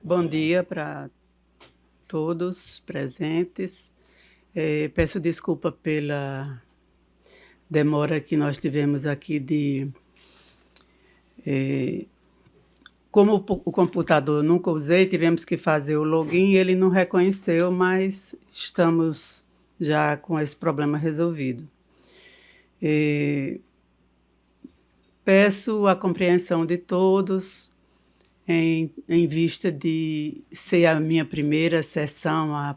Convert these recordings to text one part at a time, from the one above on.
Bom dia para todos presentes. Peço desculpa pela demora que nós tivemos aqui como o computador nunca usei, tivemos que fazer o login e ele não reconheceu, mas estamos já com esse problema resolvido. Peço a compreensão de todos em vista de ser a minha primeira sessão a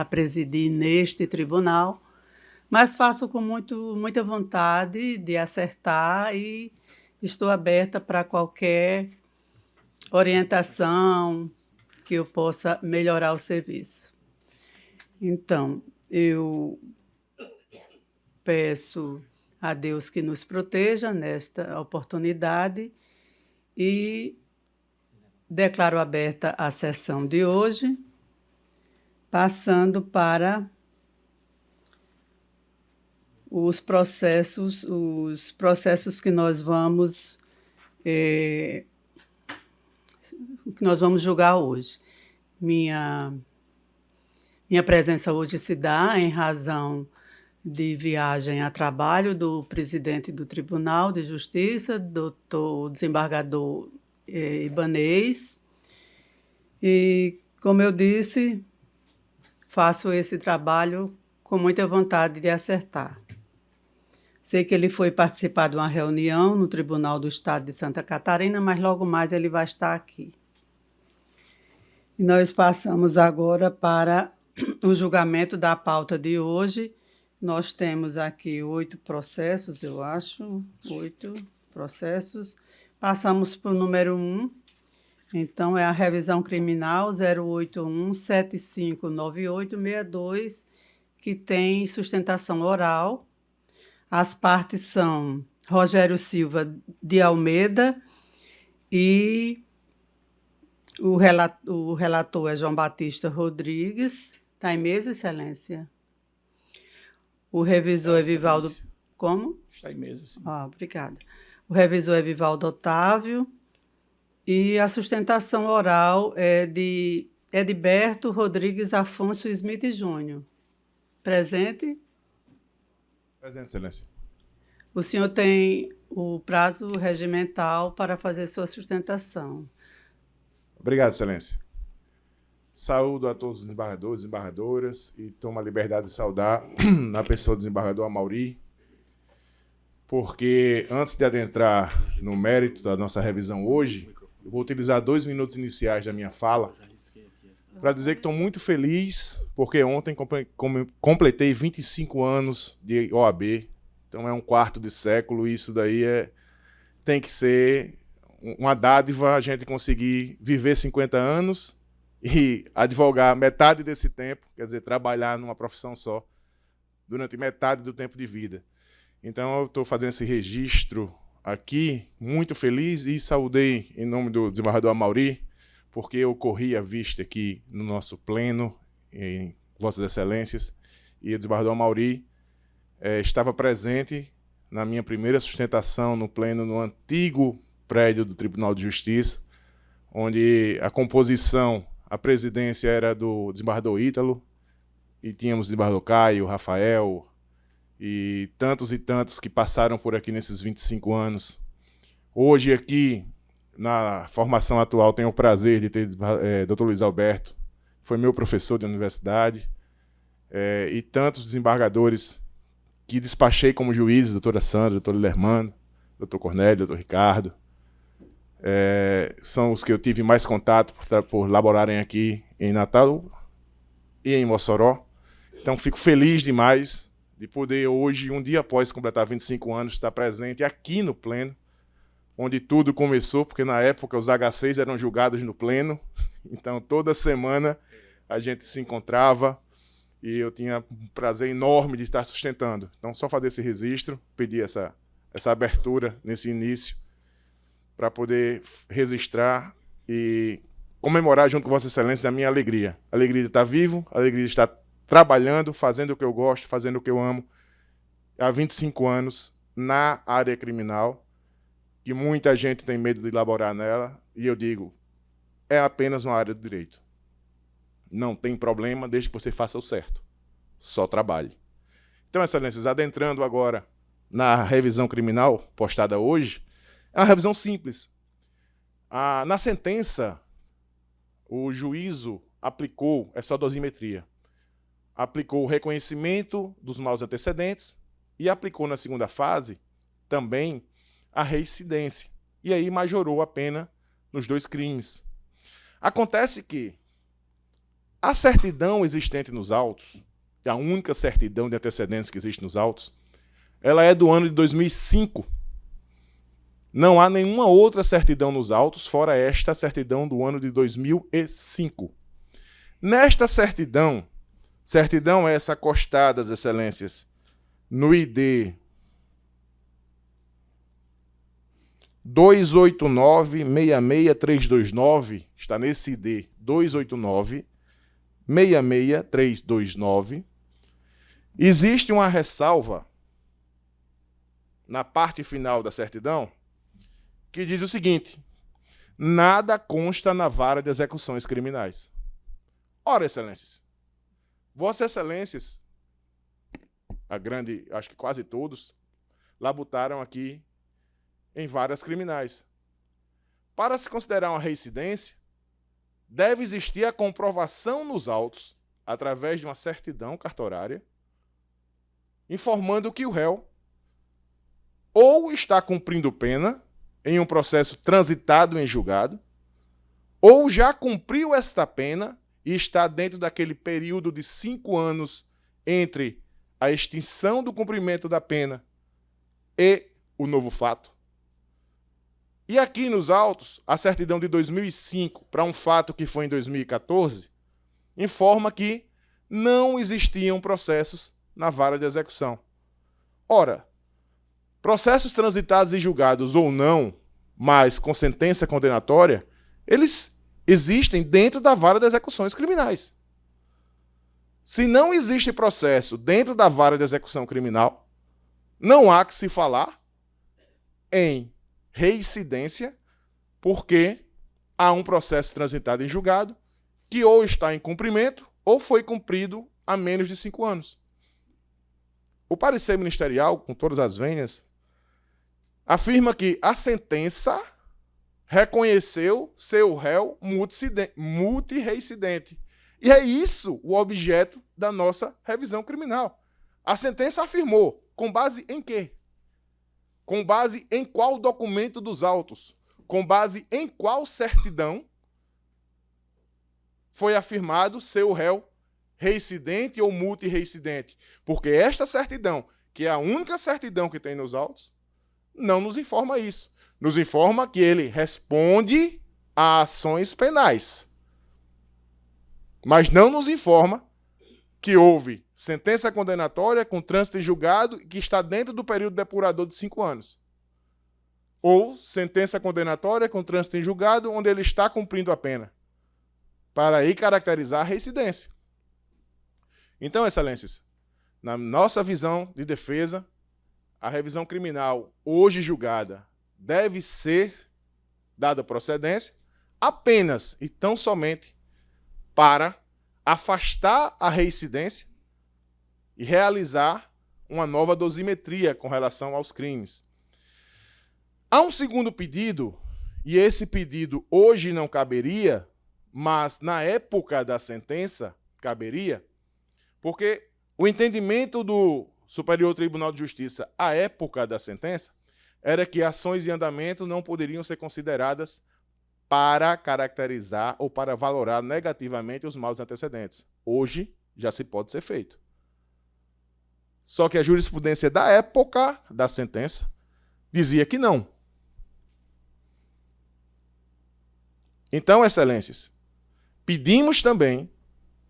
presidir neste tribunal, mas faço com muita vontade de acertar e estou aberta para qualquer orientação que eu possa melhorar o serviço. Então, eu peço a Deus que nos proteja nesta oportunidade e declaro aberta a sessão de hoje, passando para os processos que nós vamos julgar hoje. Minha presença hoje se dá em razão de viagem a trabalho do presidente do Tribunal de Justiça, doutor desembargador Ibanez, e, como eu disse, faço esse trabalho com muita vontade de acertar. Sei que ele foi participar de uma reunião no Tribunal do Estado de Santa Catarina, mas logo mais ele vai estar aqui. E nós passamos agora para o julgamento da pauta de hoje. Nós temos aqui 8 processos, eu acho, 8 processos. Passamos para o número 1, então é a revisão criminal 081-7598-62, que tem sustentação oral. As partes são Rogério Silva de Almeida e o relator é João Batista Rodrigues. Está em mesa, Excelência? O revisor é Vivaldo... Como? Está em mesa, sim. Obrigada. O revisor é Vivaldo Otávio e a sustentação oral é de Edberto Rodrigues Afonso Smith Júnior. Presente? Presente, Excelência. O senhor tem o prazo regimental para fazer sua sustentação. Obrigado, Excelência. Saúdo a todos os desembargadores e desembargadoras e tomo a liberdade de saudar na pessoa do desembargador Amauri, porque antes de adentrar no mérito da nossa revisão hoje, eu vou utilizar 2 minutos iniciais da minha fala para dizer que estou muito feliz, porque ontem completei 25 anos de OAB, então é um quarto de século, e isso daí tem que ser uma dádiva a gente conseguir viver 50 anos e advogar metade desse tempo, quer dizer, trabalhar numa profissão só, durante metade do tempo de vida. Então, eu estou fazendo esse registro aqui, muito feliz, e saudei em nome do desembargador Amauri, porque eu corri a vista aqui no nosso pleno, em Vossas Excelências, e o desembargador Amauri estava presente na minha primeira sustentação no pleno, no antigo prédio do Tribunal de Justiça, onde a composição, a presidência era do desembargador Ítalo, e tínhamos o desembargador Caio, Rafael, e tantos que passaram por aqui nesses 25 anos. Hoje aqui, na formação atual, tenho o prazer de ter Dr. Luiz Alberto, foi meu professor de universidade, e tantos desembargadores que despachei como juízes, doutora Sandra, doutor Lermano, doutor Cornélio, doutor Ricardo, são os que eu tive mais contato por laborarem aqui em Natal e em Mossoró. Então, fico feliz demais de poder hoje, um dia após completar 25 anos, estar presente aqui no pleno, onde tudo começou, porque na época os H6 eram julgados no pleno, então toda semana a gente se encontrava e eu tinha um prazer enorme de estar sustentando. Então, só fazer esse registro, pedir essa abertura nesse início, para poder registrar e comemorar junto com Vossa Excelência a minha alegria. A alegria de estar vivo, a alegria de estar trabalhando, fazendo o que eu gosto, fazendo o que eu amo, há 25 anos na área criminal, que muita gente tem medo de laborar nela, e eu digo, é apenas uma área do direito. Não tem problema desde que você faça o certo. Só trabalhe. Então, excelências, adentrando agora na revisão criminal postada hoje, é uma revisão simples. Na sentença, o juízo aplicou essa dosimetria. Aplicou o reconhecimento dos maus antecedentes e aplicou na segunda fase também a reincidência. E aí majorou a pena nos 2 crimes. Acontece que a certidão existente nos autos, a única certidão de antecedentes que existe nos autos, ela é do ano de 2005. Não há nenhuma outra certidão nos autos, fora esta certidão do ano de 2005. Nesta certidão essa acostada, excelências, no ID 289-66329, está nesse ID 289-66329, existe uma ressalva na parte final da certidão que diz o seguinte: nada consta na vara de execuções criminais. Ora, excelências, vossas excelências, a grande, acho que quase todos, labutaram aqui em varas criminais. Para se considerar uma reincidência, deve existir a comprovação nos autos, através de uma certidão cartorária, informando que o réu ou está cumprindo pena em um processo transitado em julgado, ou já cumpriu esta pena e está dentro daquele período de 5 anos entre a extinção do cumprimento da pena e o novo fato. E aqui nos autos, a certidão de 2005 para um fato que foi em 2014, informa que não existiam processos na vara de execução. Ora, processos transitados e julgados ou não, mas com sentença condenatória, eles existem dentro da vara de execuções criminais. Se não existe processo dentro da vara de execução criminal, não há que se falar em reincidência, porque há um processo transitado em julgado que ou está em cumprimento ou foi cumprido há menos de 5 anos. O parecer ministerial, com todas as vênias, afirma que a sentença reconheceu seu réu multireincidente. E é isso o objeto da nossa revisão criminal. A sentença afirmou, com base em quê? Com base em qual documento dos autos? Com base em qual certidão foi afirmado seu réu reincidente ou multireincidente? Porque esta certidão, que é a única certidão que tem nos autos, não nos informa isso. Nos informa que ele responde a ações penais. Mas não nos informa que houve sentença condenatória com trânsito em julgado e que está dentro do período depurador de 5 anos. Ou sentença condenatória com trânsito em julgado onde ele está cumprindo a pena. Para aí caracterizar a reincidência. Então, excelências, na nossa visão de defesa, a revisão criminal hoje julgada deve ser dada procedência apenas e tão somente para afastar a reincidência e realizar uma nova dosimetria com relação aos crimes. Há um segundo pedido, e esse pedido hoje não caberia, mas na época da sentença caberia, porque o entendimento do Superior Tribunal de Justiça à época da sentença era que ações em andamento não poderiam ser consideradas para caracterizar ou para valorar negativamente os maus antecedentes. Hoje já se pode ser feito. Só que a jurisprudência da época da sentença dizia que não. Então, excelências, pedimos também,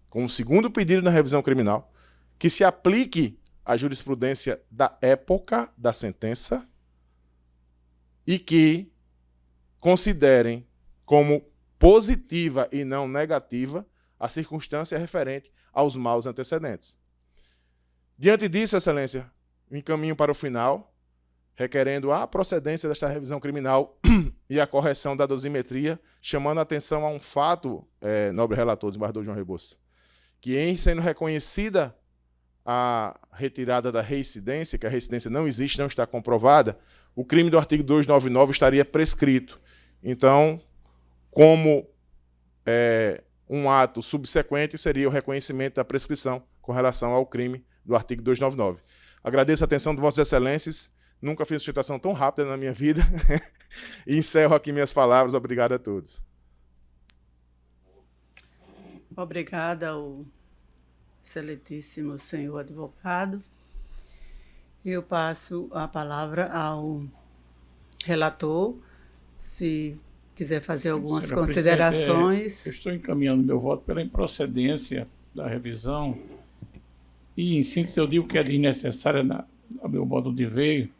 como segundo pedido na revisão criminal, que se aplique a jurisprudência da época da sentença e que considerem como positiva e não negativa a circunstância referente aos maus antecedentes. Diante disso, excelência, me encaminho para o final, requerendo a procedência desta revisão criminal e a correção da dosimetria, chamando a atenção a um fato, nobre relator, desembargador João Rebouça, que em sendo reconhecida a retirada da reincidência, que a reincidência não existe, não está comprovada, o crime do artigo 299 estaria prescrito. Então, como um ato subsequente, seria o reconhecimento da prescrição com relação ao crime do artigo 299. Agradeço a atenção de Vossas Excelências. Nunca fiz sustentação tão rápida na minha vida. E encerro aqui minhas palavras. Obrigado a todos. Obrigada ao excelentíssimo senhor advogado. Eu passo a palavra ao relator, se quiser fazer algumas Senhora considerações. Eu estou encaminhando meu voto pela improcedência da revisão e, em síntese, eu digo que é desnecessária, a meu modo de ver,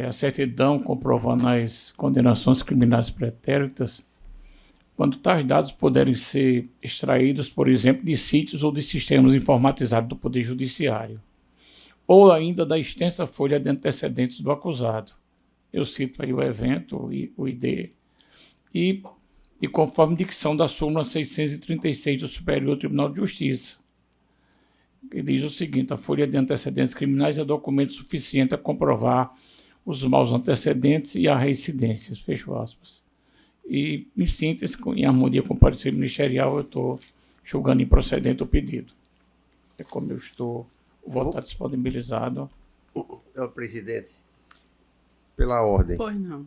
a certidão comprovando as condenações criminais pretéritas, quando tais dados puderem ser extraídos, por exemplo, de sítios ou de sistemas informatizados do Poder Judiciário, ou ainda da extensa folha de antecedentes do acusado. Eu cito aí o evento, o ID, e conforme dicção da súmula 636 do Superior Tribunal de Justiça, que diz o seguinte: a folha de antecedentes criminais é documento suficiente a comprovar os maus antecedentes e a reincidência, fecho aspas. E, em síntese, em harmonia com o parecer ministerial, eu estou julgando improcedente o pedido. É como eu estou, o voto está disponibilizado. Senhor presidente, pela ordem. Pois não.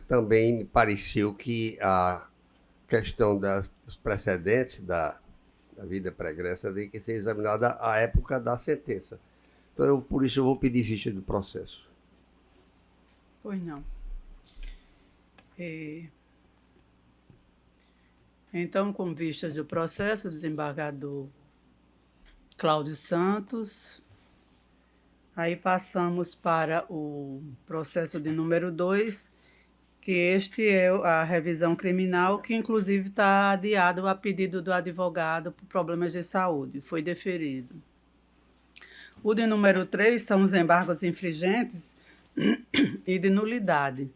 Também me pareceu que a questão dos precedentes da vida pregressa tem que ser examinada à época da sentença. Então, por isso, eu vou pedir ficha do processo. Pois não. Então, com vistas do processo, o desembargador Cláudio Santos. Aí passamos para o processo de número 2, que este é a revisão criminal, que inclusive está adiado a pedido do advogado por problemas de saúde, foi deferido. O de número 3 são os embargos infringentes e de nulidade.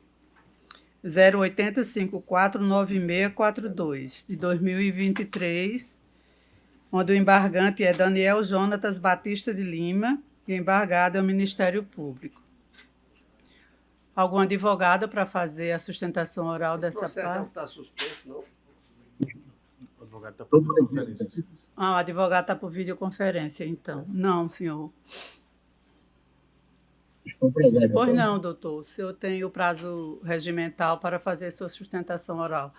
080549642, de 2023, onde o embargante é Daniel Jonatas Batista de Lima e o embargado é o Ministério Público. Algum advogado para fazer a sustentação oral dessa parte? O processo não está suspenso, não? O advogado está por videoconferência. O advogado está por videoconferência, então. Não, senhor. Pois não, doutor. O senhor tem o prazo regimental para fazer sua sustentação oral.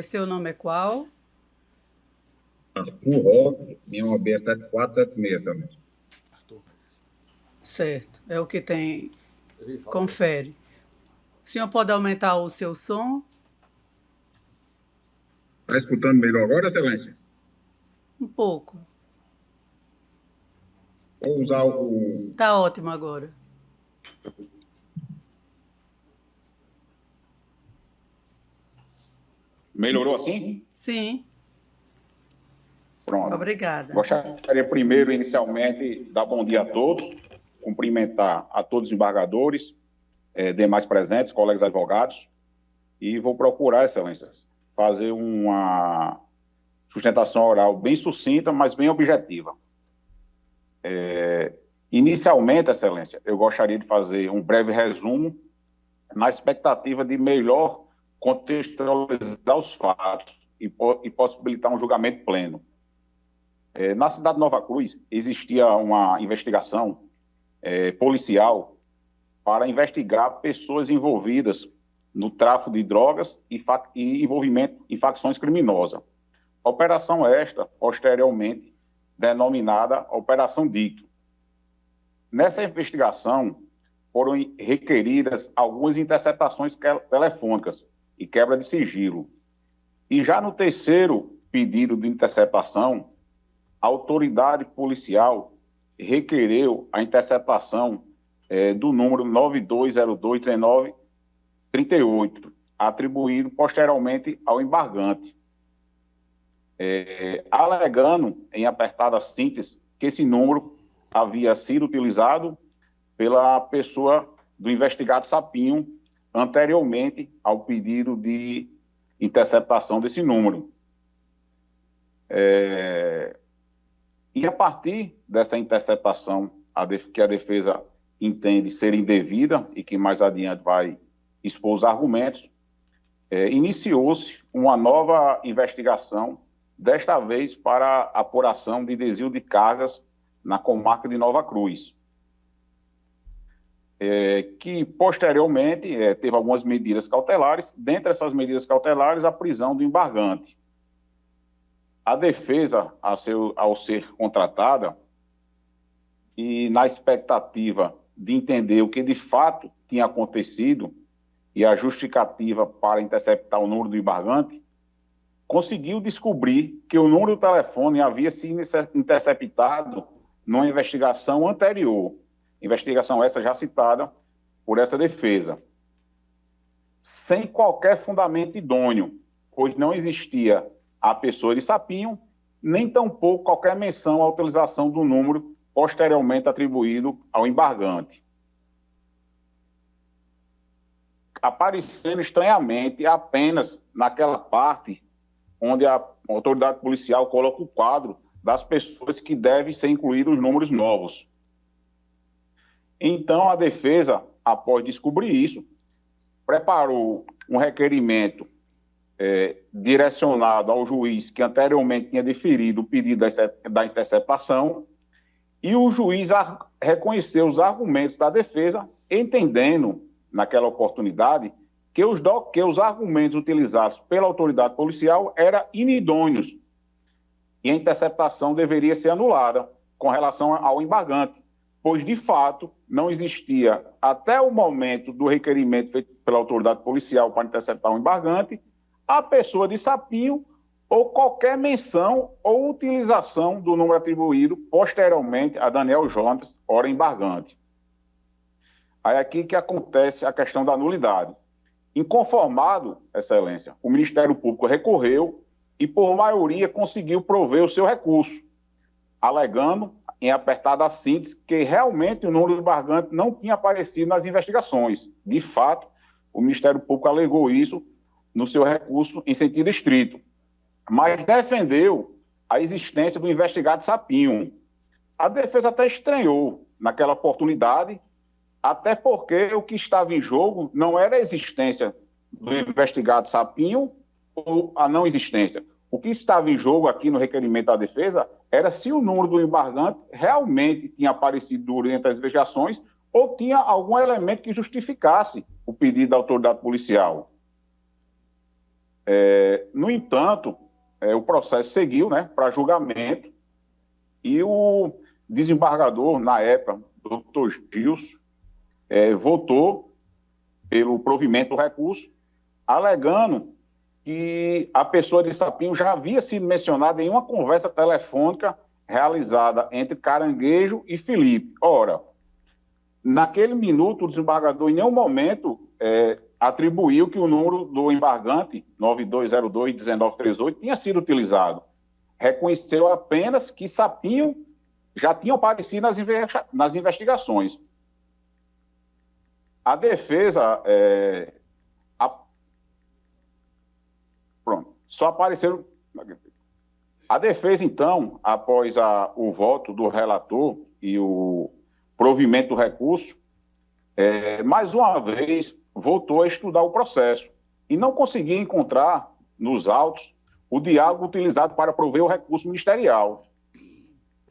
Seu nome é qual? Arthur Roque, minha OAB é 7476 também. Certo, é o que tem. Confere. O senhor pode aumentar o seu som? Está escutando melhor agora, Excelência? Um pouco. Vou usar o... Está ótimo agora. Melhorou assim? Sim. Pronto. Obrigada. Gostaria primeiro, inicialmente, dar bom dia a todos, cumprimentar a todos os embargadores, demais presentes, colegas advogados, e vou procurar, Excelências, fazer uma sustentação oral bem sucinta, mas bem objetiva. Inicialmente, Excelência, eu gostaria de fazer um breve resumo na expectativa de melhor contextualizar os fatos e possibilitar um julgamento pleno. Na cidade de Nova Cruz, existia uma investigação policial para investigar pessoas envolvidas no tráfico de drogas e envolvimento em facções criminosas. Operação esta, posteriormente, denominada Operação Dicto. Nessa investigação, foram requeridas algumas interceptações telefônicas e quebra de sigilo. E já no terceiro pedido de interceptação, a autoridade policial requereu a interceptação do número 92021938, atribuído posteriormente ao embargante, alegando, em apertada síntese, que esse número havia sido utilizado pela pessoa do investigado Sapinho anteriormente ao pedido de interceptação desse número. E a partir dessa interceptação, que a defesa entende ser indevida e que mais adiante vai expor os argumentos, iniciou-se uma nova investigação, desta vez para apuração de desvio de cargas na comarca de Nova Cruz, que posteriormente teve algumas medidas cautelares. Dentre essas medidas cautelares, a prisão do embargante. A defesa, ao ser contratada, e na expectativa de entender o que de fato tinha acontecido e a justificativa para interceptar o número do embargante, conseguiu descobrir que o número do telefone havia sido interceptado numa investigação anterior, investigação essa já citada por essa defesa, sem qualquer fundamento idôneo, pois não existia a pessoa de Sapinho, nem tampouco qualquer menção à utilização do número posteriormente atribuído ao embargante, aparecendo estranhamente apenas naquela parte onde a autoridade policial coloca o quadro das pessoas que devem ser incluídos os números novos. Então, a defesa, após descobrir isso, preparou um requerimento direcionado ao juiz que anteriormente tinha deferido o pedido da interceptação, e o juiz reconheceu os argumentos da defesa, entendendo, naquela oportunidade, que os argumentos utilizados pela autoridade policial eram inidôneos e a interceptação deveria ser anulada com relação ao embargante, pois, de fato, não existia, até o momento do requerimento feito pela autoridade policial para interceptar o embargante, a pessoa de Sapinho ou qualquer menção ou utilização do número atribuído posteriormente a Daniel Jonas, ora embargante. Aí é aqui que acontece a questão da nulidade. Inconformado, Excelência, o Ministério Público recorreu e, por maioria, conseguiu prover o seu recurso, alegando, em apertada síntese, que realmente o número do embargante não tinha aparecido nas investigações. De fato, o Ministério Público alegou isso no seu recurso em sentido estrito, mas defendeu a existência do investigado Sapinho. A defesa até estranhou naquela oportunidade, até porque o que estava em jogo não era a existência do investigado Sapinho ou a não existência. O que estava em jogo aqui no requerimento da defesa era se o número do embargante realmente tinha aparecido durante as investigações ou tinha algum elemento que justificasse o pedido da autoridade policial. No entanto, o processo seguiu, para julgamento, e o desembargador, na época, doutor Gilson, votou pelo provimento do recurso, alegando que a pessoa de Sapinho já havia sido mencionada em uma conversa telefônica realizada entre Caranguejo e Felipe. Ora, naquele minuto, o desembargador em nenhum momento atribuiu que o número do embargante, 9202-1938, tinha sido utilizado. Reconheceu apenas que Sapinho já tinha aparecido nas investigações. A defesa... só apareceram... A defesa, então, após o voto do relator e o provimento do recurso, mais uma vez voltou a estudar o processo e não conseguia encontrar nos autos o diálogo utilizado para prover o recurso ministerial.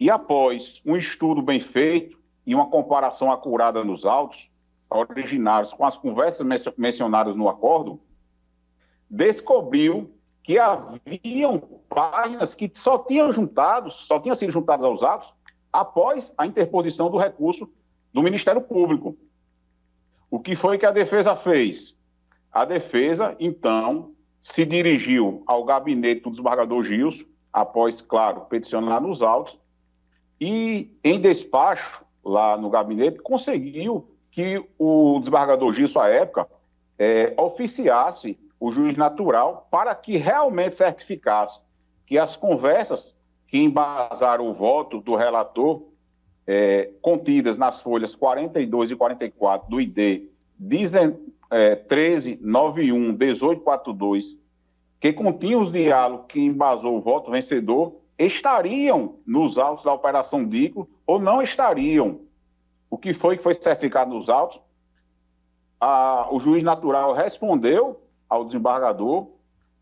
E após um estudo bem feito e uma comparação acurada nos autos originários com as conversas mencionadas no acordo, descobriu que haviam páginas que só tinham sido juntadas aos autos após a interposição do recurso do Ministério Público. O que foi que a defesa fez? A defesa, então, se dirigiu ao gabinete do desembargador Gilson, após, claro, peticionar nos autos, e, em despacho, lá no gabinete, conseguiu que o desembargador Gilson, à época, oficiasse o juiz natural para que realmente certificasse que as conversas que embasaram o voto do relator, contidas nas folhas 42 e 44 do ID, 1391-1842, que continha os diálogos que embasou o voto vencedor, estariam nos autos da Operação Dículo ou não estariam. O que foi certificado nos autos? O juiz natural respondeu ao desembargador,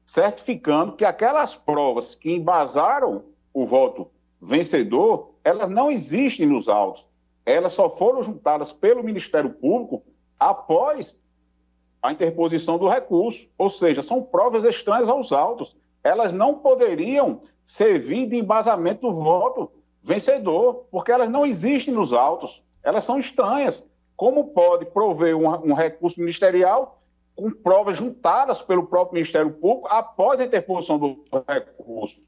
certificando que aquelas provas que embasaram o voto vencedor, elas não existem nos autos. Elas só foram juntadas pelo Ministério Público após a interposição do recurso. Ou seja, são provas estranhas aos autos. Elas não poderiam servir de embasamento do voto vencedor, porque elas não existem nos autos. Elas são estranhas. Como pode prover um recurso ministerial com provas juntadas pelo próprio Ministério Público após a interposição do recurso?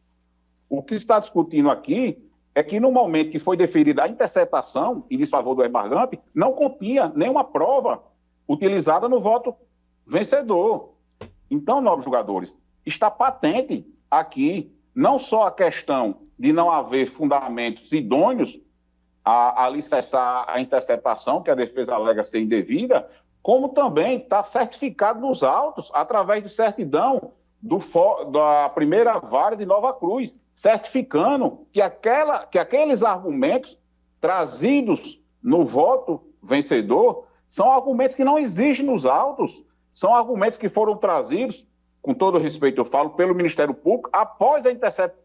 O que se está discutindo aqui é que no momento que foi deferida a interceptação em desfavor do embargante, não continha nenhuma prova utilizada no voto vencedor. Então, nobres julgadores, está patente aqui não só a questão de não haver fundamentos idôneos a alicerçar a interceptação, que a defesa alega ser indevida, como também está certificado nos autos, através de certidão da primeira vara de Nova Cruz, certificando que aqueles argumentos trazidos no voto vencedor são argumentos que não existem nos autos, são argumentos que foram trazidos, com todo respeito eu falo, pelo Ministério Público após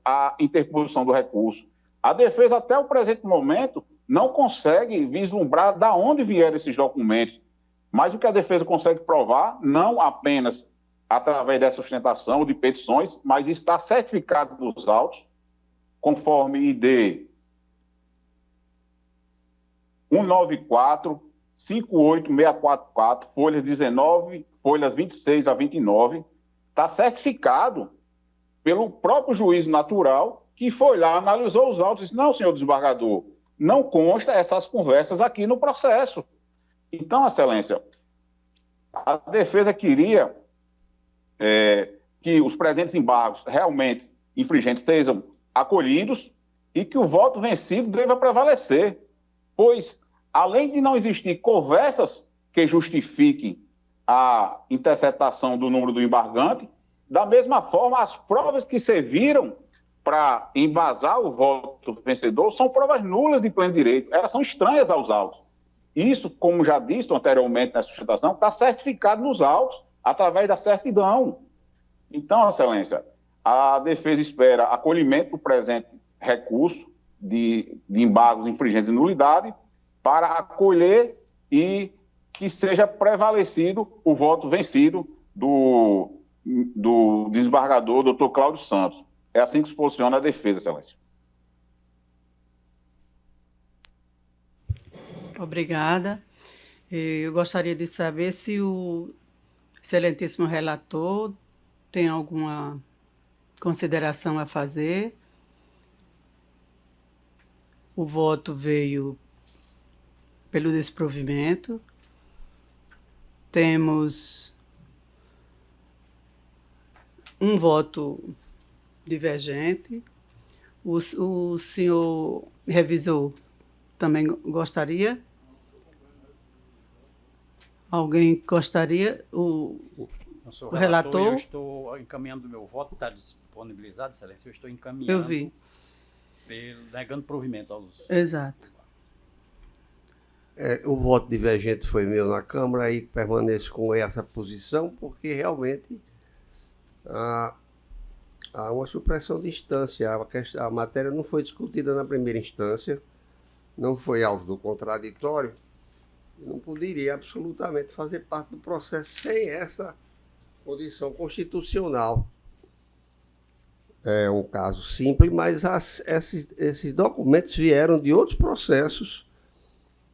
a interposição do recurso. A defesa, até o presente momento, não consegue vislumbrar de onde vieram esses documentos, mas o que a defesa consegue provar, não apenas através dessa sustentação de petições, mas está certificado nos autos, conforme ID 194-58644, folhas 19, folhas 26 a 29, está certificado pelo próprio juízo natural, que foi lá, analisou os autos e disse, não, senhor desembargador, não consta essas conversas aqui no processo. Então, excelência, a defesa queria que os presentes embargos realmente infringentes sejam acolhidos e que o voto vencido deva prevalecer, pois, além de não existir conversas que justifiquem a interceptação do número do embargante, da mesma forma, as provas que serviram para embasar o voto vencedor são provas nulas de pleno direito, elas são estranhas aos autos. Isso, como já disse anteriormente nessa sustentação, está certificado nos autos, através da certidão. Então, excelência, a defesa espera acolhimento do presente recurso de embargos infringentes de nulidade para acolher e que seja prevalecido o voto vencido do desembargador Dr. Cláudio Santos. É assim que se posiciona a defesa, excelência. Obrigada. Eu gostaria de saber se o excelentíssimo relator tem alguma consideração a fazer. O voto veio pelo desprovimento. Temos um voto divergente. O senhor revisor também gostaria? Alguém gostaria? O relator? Eu estou encaminhando o meu voto, está disponibilizado, excelência, eu estou encaminhando. Eu vi. Negando provimento aos... Exato. O voto divergente foi meu na Câmara e permaneço com essa posição, porque realmente há uma supressão de instância. A matéria não foi discutida na primeira instância, não foi alvo do contraditório, não poderia absolutamente fazer parte do processo sem essa condição constitucional. É um caso simples, mas esses documentos vieram de outros processos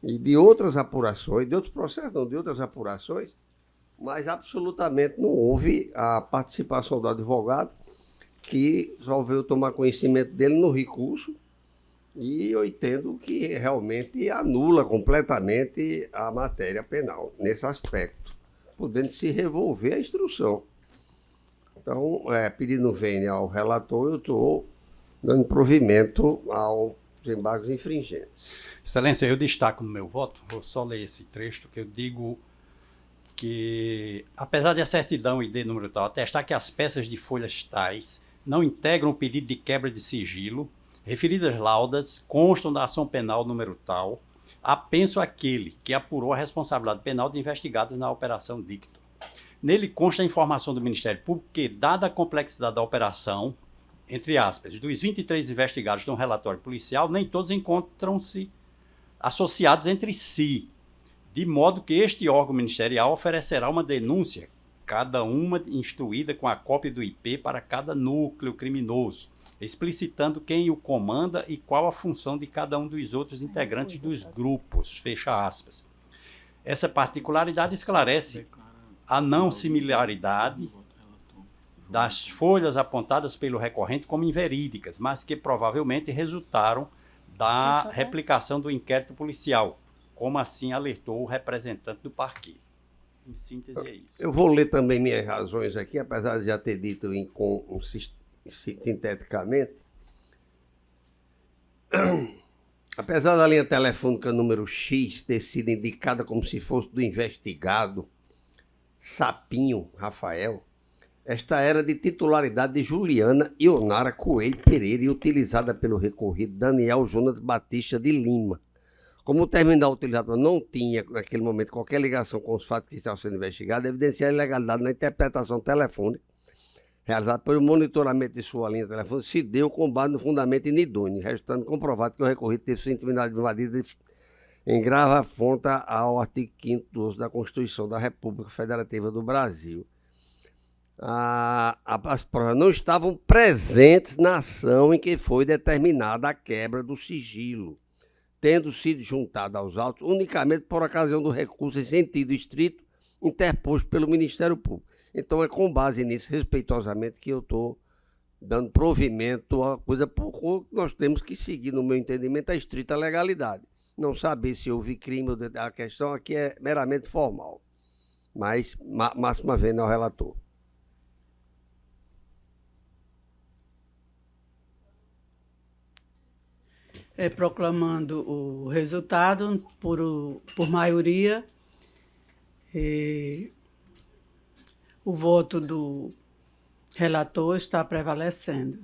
e de outras apurações, de outros processos não, de outras apurações, mas absolutamente não houve a participação do advogado, que resolveu tomar conhecimento dele no recurso, e eu entendo que realmente anula completamente a matéria penal, nesse aspecto, podendo se revolver a instrução. Então, pedindo vênia ao relator, eu estou dando provimento aos embargos infringentes. Excelência, eu destaco no meu voto, vou só ler esse trecho, que eu digo que, apesar de a certidão ID número tal atestar que as peças de folhas tais não integram o pedido de quebra de sigilo, referidas laudas constam da ação penal número tal, apenso aquele que apurou a responsabilidade penal de investigados na operação dicto. Nele consta a informação do Ministério Público que, dada a complexidade da operação, entre aspas, dos 23 investigados no relatório policial, nem todos encontram-se associados entre si, de modo que este órgão ministerial oferecerá uma denúncia, cada uma instruída com a cópia do IP para cada núcleo criminoso, explicitando quem o comanda e qual a função de cada um dos outros integrantes dos grupos, fecha aspas. Essa particularidade esclarece a não similaridade das folhas apontadas pelo recorrente como inverídicas, mas que provavelmente resultaram da replicação do inquérito policial, como assim alertou o representante do parquê. Em síntese, é isso. Eu vou ler também minhas razões aqui, apesar de já ter dito sinteticamente. Apesar da linha telefônica número X ter sido indicada como se fosse do investigado Sapinho Rafael, esta era de titularidade de Juliana Ionara Coelho Pereira e utilizada pelo recorrido Daniel Jonas Batista de Lima. Como o terminal utilizado não tinha, naquele momento, qualquer ligação com os fatos que estavam sendo investigados, evidenciar a ilegalidade na interpretação telefônica realizada pelo monitoramento de sua linha telefônica se deu com base no fundamento inidôneo, restando comprovado que o recorrido teve sua intimidade invadida em grave afronta ao artigo 5º do uso da Constituição da República Federativa do Brasil. As provas não estavam presentes na ação em que foi determinada a quebra do sigilo, tendo sido juntada aos autos unicamente por ocasião do recurso em sentido estrito interposto pelo Ministério Público. Então é com base nisso, respeitosamente, que eu estou dando provimento à coisa, porque nós temos que seguir, no meu entendimento, a estrita legalidade. Não saber se houve crime, a questão aqui é meramente formal. Mas, máxima vez ao relator. Proclamando o resultado por maioria, o voto do relator está prevalecendo.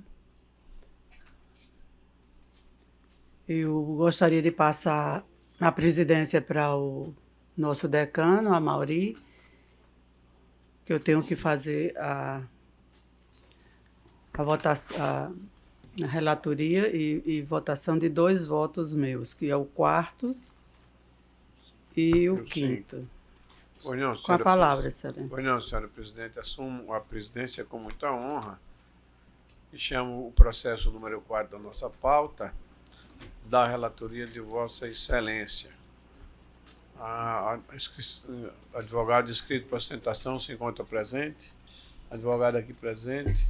Eu gostaria de passar a presidência para o nosso decano, a Mauri, que eu tenho que fazer a votação, a relatoria e votação de 2 votos meus, que é o 4º e o 5º. Pois não, Com a palavra, excelência. Pois não, senhora presidente, assumo a presidência com muita honra e chamo o processo número 4 da nossa pauta, da relatoria de Vossa Excelência. Advogado inscrito para sustentação se encontra presente. Advogado aqui presente.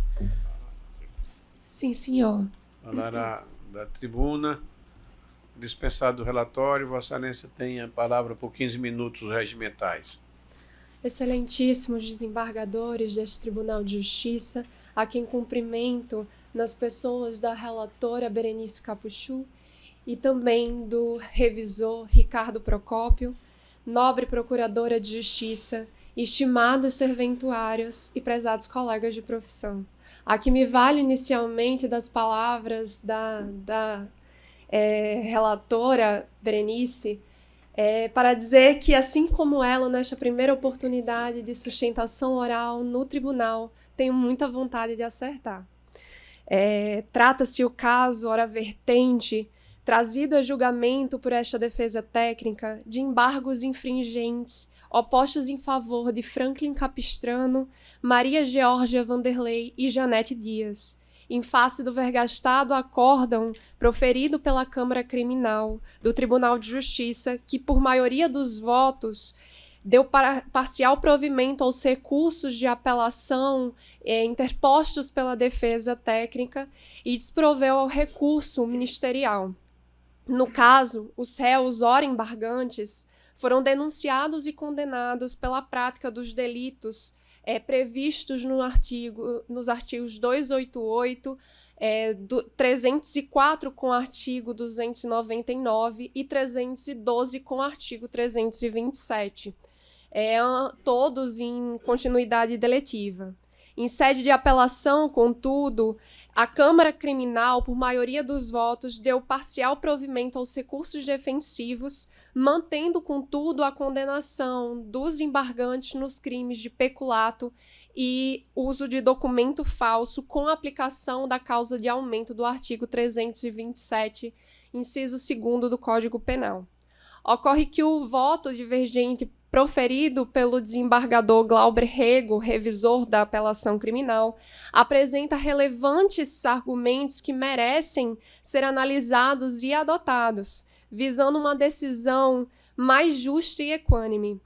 Sim, senhor. Falar da tribuna. Dispensado o relatório, Vossa Excelência tem a palavra por 15 minutos regimentais. Excelentíssimos desembargadores deste Tribunal de Justiça, a quem cumprimento nas pessoas da relatora Berenice Capuchu e também do revisor Ricardo Procópio, nobre procuradora de Justiça, estimados serventuários e prezados colegas de profissão. Aqui me vale inicialmente das palavras da relatora Berenice, para dizer que, assim como ela, nesta primeira oportunidade de sustentação oral no tribunal, tenho muita vontade de acertar. Trata-se o caso, ora vertente, trazido a julgamento por esta defesa técnica de embargos infringentes opostos em favor de Franklin Capistrano, Maria Geórgia Vanderlei e Janete Dias, em face do vergastado acórdão proferido pela Câmara Criminal do Tribunal de Justiça, que, por maioria dos votos, deu parcial provimento aos recursos de apelação interpostos pela defesa técnica e desproveu ao recurso ministerial. No caso, os réus ora embargantes foram denunciados e condenados pela prática dos delitos previstos nos artigos 288, 304 com o artigo 299 e 312 com o artigo 327. todos em continuidade deletiva. Em sede de apelação, contudo, a Câmara Criminal, por maioria dos votos, deu parcial provimento aos recursos defensivos, mantendo, contudo, a condenação dos embargantes nos crimes de peculato e uso de documento falso, com aplicação da causa de aumento do artigo 327, inciso 2º do Código Penal. Ocorre que o voto divergente proferido pelo desembargador Glauber Rego, revisor da apelação criminal, apresenta relevantes argumentos que merecem ser analisados e adotados, visando uma decisão mais justa e equânime.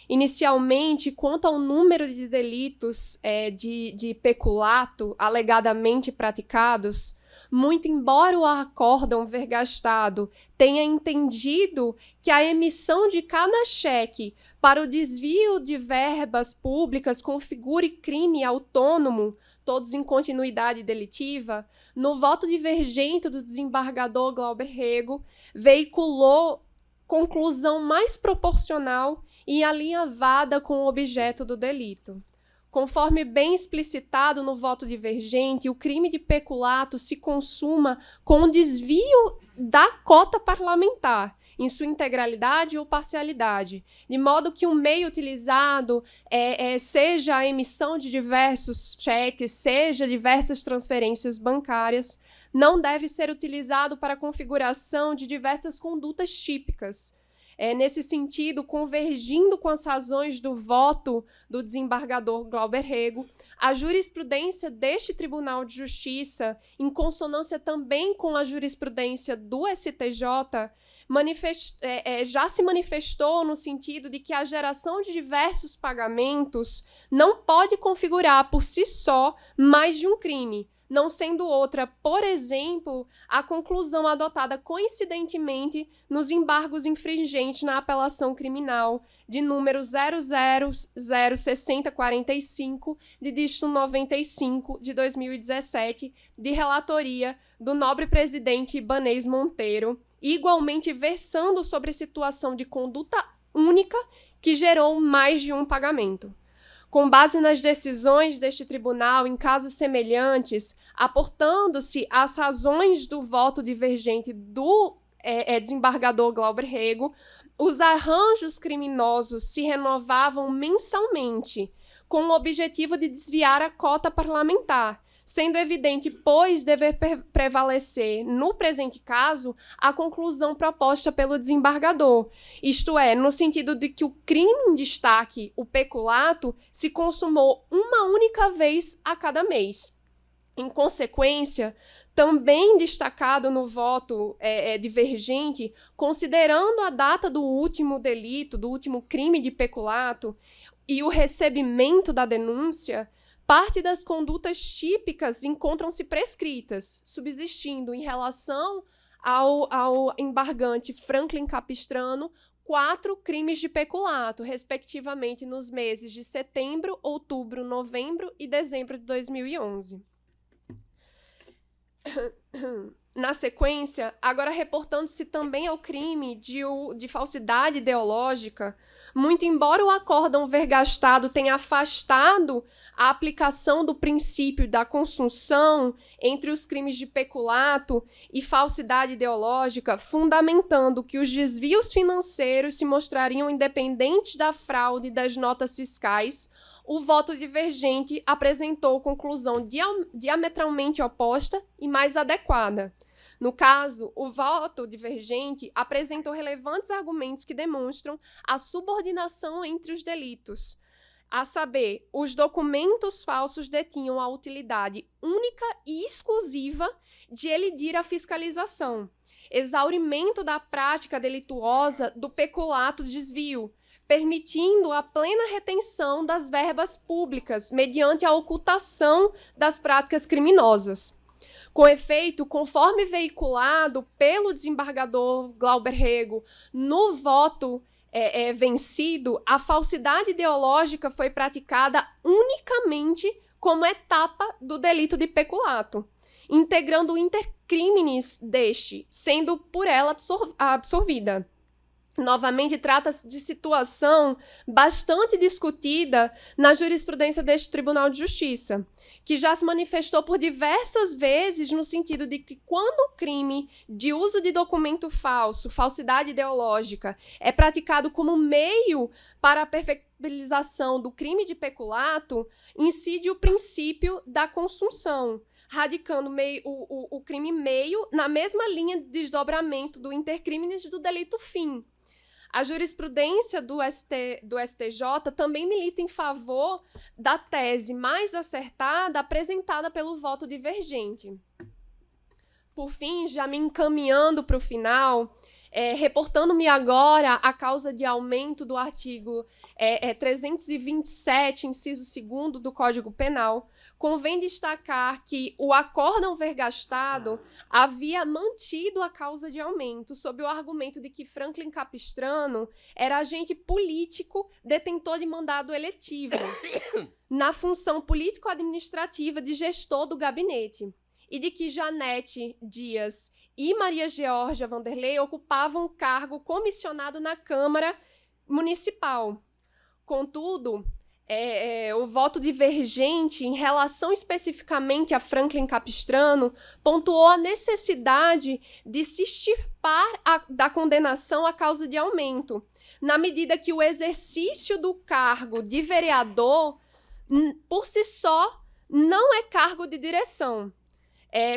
Inicialmente, quanto ao número de delitos de peculato alegadamente praticados, muito embora o acórdão vergastado tenha entendido que a emissão de cada cheque para o desvio de verbas públicas configure crime autônomo, todos em continuidade delitiva, no voto divergente do desembargador Glauber Rego, veiculou conclusão mais proporcional e alinhavada com o objeto do delito. Conforme bem explicitado no voto divergente, o crime de peculato se consuma com o desvio da cota parlamentar, em sua integralidade ou parcialidade, de modo que o meio utilizado seja a emissão de diversos cheques, seja diversas transferências bancárias, não deve ser utilizado para a configuração de diversas condutas típicas. Nesse sentido, convergindo com as razões do voto do desembargador Glauber Rego, a jurisprudência deste Tribunal de Justiça, em consonância também com a jurisprudência do STJ, já se manifestou no sentido de que a geração de diversos pagamentos não pode configurar por si só mais de um crime, não sendo outra, por exemplo, a conclusão adotada coincidentemente nos embargos infringentes na apelação criminal de número 0006045, de dígito 95, de 2017, de relatoria do nobre presidente Ibanez Monteiro, igualmente versando sobre situação de conduta única que gerou mais de um pagamento. Com base nas decisões deste tribunal em casos semelhantes, aportando-se as razões do voto divergente do desembargador Glauber Rego, os arranjos criminosos se renovavam mensalmente, com o objetivo de desviar a cota parlamentar, sendo evidente, pois, dever prevalecer, no presente caso, a conclusão proposta pelo desembargador, isto é, no sentido de que o crime em destaque, o peculato, se consumou uma única vez a cada mês. Em consequência, também destacado no voto divergente, considerando a data do último delito, do último crime de peculato e o recebimento da denúncia, parte das condutas típicas encontram-se prescritas, subsistindo em relação ao embargante Franklin Capistrano 4 crimes de peculato, respectivamente nos meses de setembro, outubro, novembro e dezembro de 2011. Na sequência, agora reportando-se também ao crime de falsidade ideológica, muito embora o acórdão vergastado tenha afastado a aplicação do princípio da consunção entre os crimes de peculato e falsidade ideológica, fundamentando que os desvios financeiros se mostrariam independentes da fraude das notas fiscais, o voto divergente apresentou conclusão diametralmente oposta e mais adequada. No caso, o voto divergente apresentou relevantes argumentos que demonstram a subordinação entre os delitos, a saber, os documentos falsos detinham a utilidade única e exclusiva de elidir a fiscalização, exaurimento da prática delituosa do peculato desvio, permitindo a plena retenção das verbas públicas mediante a ocultação das práticas criminosas. Com efeito, conforme veiculado pelo desembargador Glauber Rego no voto vencido, a falsidade ideológica foi praticada unicamente como etapa do delito de peculato, integrando o intercriminis deste, sendo por ela absorvida. Novamente, trata-se de situação bastante discutida na jurisprudência deste Tribunal de Justiça, que já se manifestou por diversas vezes no sentido de que quando o crime de uso de documento falso, falsidade ideológica, é praticado como meio para a perfectibilização do crime de peculato, incide o princípio da consunção, radicando o crime meio na mesma linha de desdobramento do intercrimes do delito fim. A jurisprudência do STJ também milita em favor da tese mais acertada apresentada pelo voto divergente. Por fim, já me encaminhando para o final, reportando-me agora à causa de aumento do artigo 327, inciso 2º do Código Penal, convém destacar que o acórdão vergastado havia mantido a causa de aumento sob o argumento de que Franklin Capistrano era agente político detentor de mandado eletivo, na função político-administrativa de gestor do gabinete, e de que Janete Dias e Maria Georgia Vanderlei ocupavam cargo comissionado na Câmara Municipal. Contudo, o voto divergente, em relação especificamente a Franklin Capistrano, pontuou a necessidade de se extirpar da condenação à causa de aumento, na medida que o exercício do cargo de vereador, por si só, não é cargo de direção.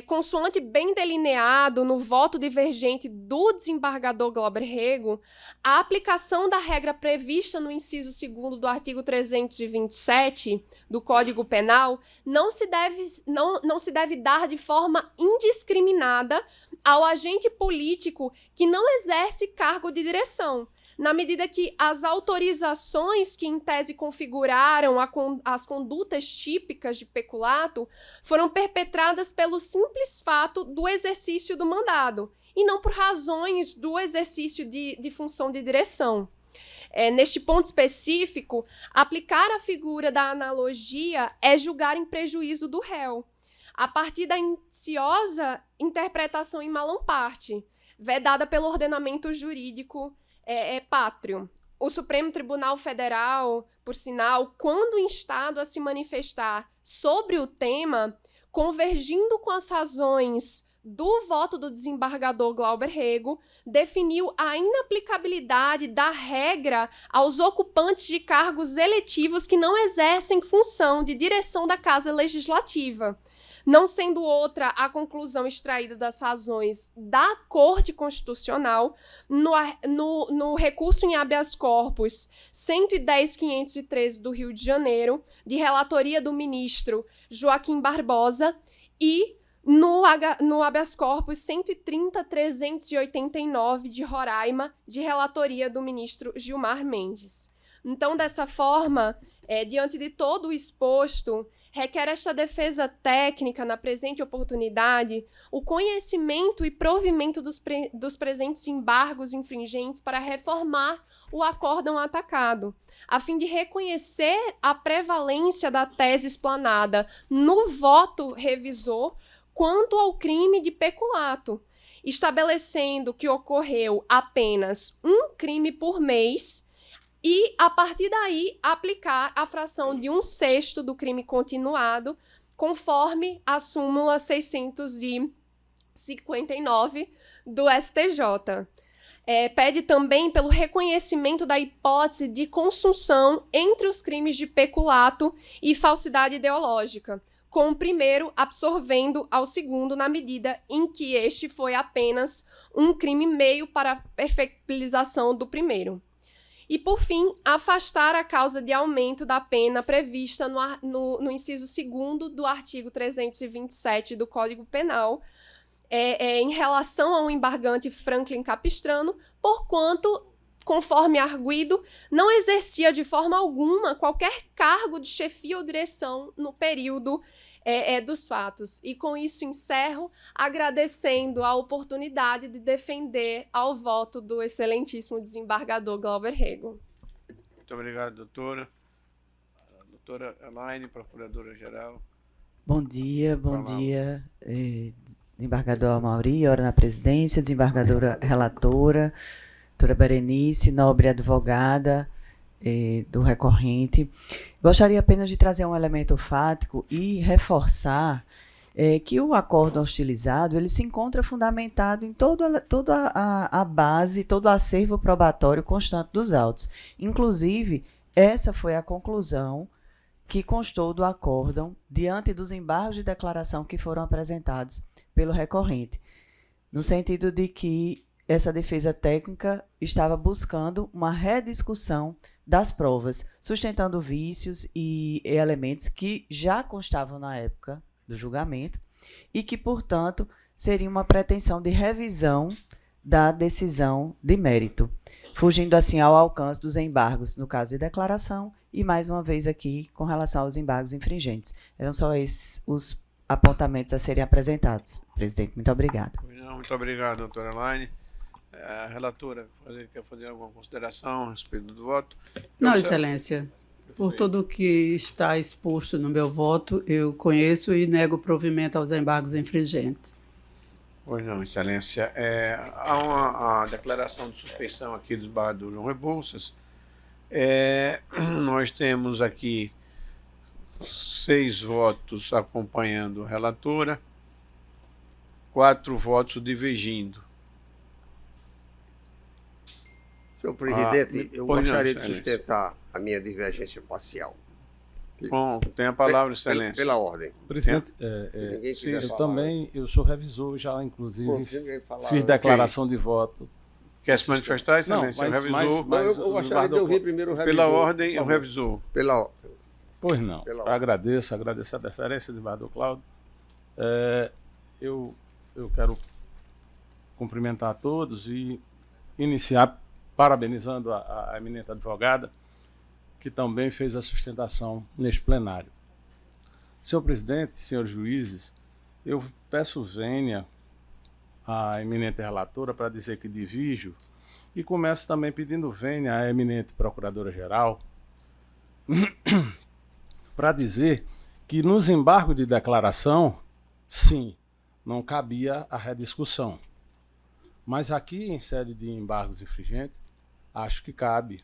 Consoante bem delineado no voto divergente do desembargador Glauber Rego, a aplicação da regra prevista no inciso 2º do artigo 327 do Código Penal não se deve dar de forma indiscriminada ao agente político que não exerce cargo de direção, na medida que as autorizações que, em tese, configuraram as condutas típicas de peculato foram perpetradas pelo simples fato do exercício do mandado, e não por razões do exercício de função de direção. Neste ponto específico, aplicar a figura da analogia é julgar em prejuízo do réu, a partir da indiciosa interpretação in malam parte, vedada pelo ordenamento jurídico pátrio. O Supremo Tribunal Federal, por sinal, quando instado a se manifestar sobre o tema, convergindo com as razões do voto do desembargador Glauber Rego, definiu a inaplicabilidade da regra aos ocupantes de cargos eletivos que não exercem função de direção da Casa Legislativa, não sendo outra a conclusão extraída das razões da Corte Constitucional no recurso em habeas corpus 110.513 do Rio de Janeiro, de relatoria do ministro Joaquim Barbosa, e no habeas corpus 130.389 de Roraima, de relatoria do ministro Gilmar Mendes. Então, dessa forma, diante de todo o exposto, requer esta defesa técnica, na presente oportunidade, o conhecimento e provimento dos presentes embargos infringentes para reformar o acórdão atacado, a fim de reconhecer a prevalência da tese explanada no voto revisor quanto ao crime de peculato, estabelecendo que ocorreu apenas um crime por mês e, a partir daí, aplicar a fração de 1/6 do crime continuado, conforme a súmula 659 do STJ. Pede também pelo reconhecimento da hipótese de consunção entre os crimes de peculato e falsidade ideológica, com o primeiro absorvendo ao segundo na medida em que este foi apenas um crime meio para a perfectibilização do primeiro. E, por fim, afastar a causa de aumento da pena prevista no inciso 2º do artigo 327 do Código Penal, em relação ao embargante Franklin Capistrano, porquanto, conforme arguido, não exercia de forma alguma qualquer cargo de chefia ou direção no período dos fatos. E com isso encerro, agradecendo a oportunidade de defender ao voto do excelentíssimo desembargador Glauber Rego. Muito obrigado, doutora. Doutora Elaine, procuradora-geral. Bom dia, desembargador Amauri, ora na presidência, desembargadora relatora, doutora Berenice, nobre advogada do recorrente. Gostaria apenas de trazer um elemento fático e reforçar que o acórdão hostilizado ele se encontra fundamentado em toda a base, todo o acervo probatório constante dos autos. Inclusive, essa foi a conclusão que constou do acórdão diante dos embargos de declaração que foram apresentados pelo recorrente, no sentido de que essa defesa técnica estava buscando uma rediscussão das provas, sustentando vícios e elementos que já constavam na época do julgamento e que, portanto, seria uma pretensão de revisão da decisão de mérito, fugindo assim ao alcance dos embargos, no caso de declaração, e mais uma vez aqui com relação aos embargos infringentes. Eram só esses os apontamentos a serem apresentados. Presidente, muito obrigado. Muito obrigado, doutora Elaine. A relatora quer fazer alguma consideração a respeito do voto? Não, Excelência. Por tudo que está exposto no meu voto, eu conheço e nego provimento aos embargos infringentes. Pois não, Excelência. Há uma declaração de suspeição aqui do desembargador João Rebouças. Nós temos aqui 6 votos acompanhando a relatora, 4 votos divergindo. Senhor presidente, eu gostaria de sustentar a minha divergência parcial. Bom, tem a palavra, Excelência. Pela ordem. Presidente, eu sou revisor já, inclusive, fiz declaração de voto. Quer se manifestar, Excelência? Não, eu gostaria de ouvir primeiro o revisor. Pela ordem, o revisor. Pois não, agradeço a deferência do desembargador Cláudio. Eu quero cumprimentar a todos e iniciar parabenizando a eminente advogada, que também fez a sustentação neste plenário. Senhor presidente, senhores juízes, eu peço vênia à eminente relatora para dizer que divijo e começo também pedindo vênia à eminente procuradora-geral para dizer que nos embargos de declaração, sim, não cabia a rediscussão. Mas aqui, em sede de embargos infringentes, acho que cabe.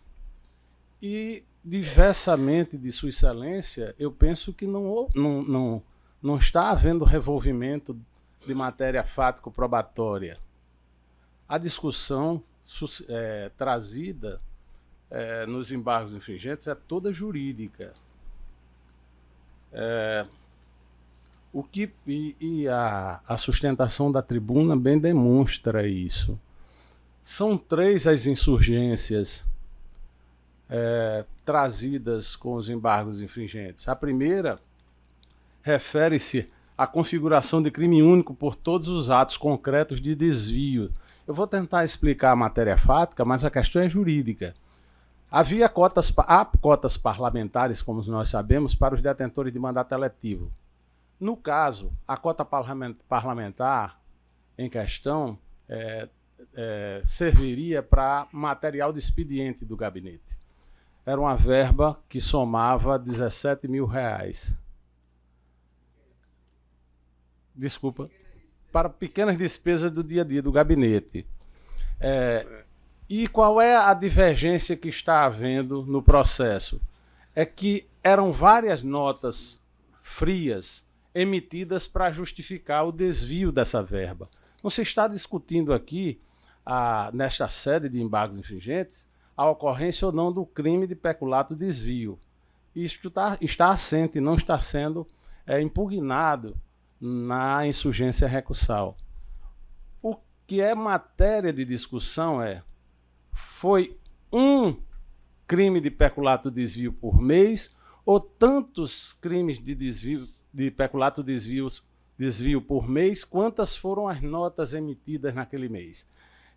E, diversamente de Sua Excelência, eu penso que não está havendo revolvimento de matéria fático-probatória. A discussão trazida nos embargos infringentes é toda jurídica. A sustentação da tribuna bem demonstra isso. São 3 as insurgências trazidas com os embargos infringentes. A primeira refere-se à configuração de crime único por todos os atos concretos de desvio. Eu vou tentar explicar a matéria fática, mas a questão é jurídica. Há cotas parlamentares, como nós sabemos, para os detentores de mandato eletivo. No caso, a cota parlamentar em questão serviria para material de expediente do gabinete. Era uma verba que somava R$17 mil. Desculpa. Para pequenas despesas do dia a dia do gabinete. E qual é a divergência que está havendo no processo? É que eram várias notas frias emitidas para justificar o desvio dessa verba. Não se está discutindo aqui, nesta sede de embargos infringentes, a ocorrência ou não do crime de peculato desvio. Isto está assente, não está sendo impugnado na insurgência recursal. O que é matéria de discussão foi um crime de peculato desvio por mês ou tantos crimes de peculato desvio por mês, quantas foram as notas emitidas naquele mês.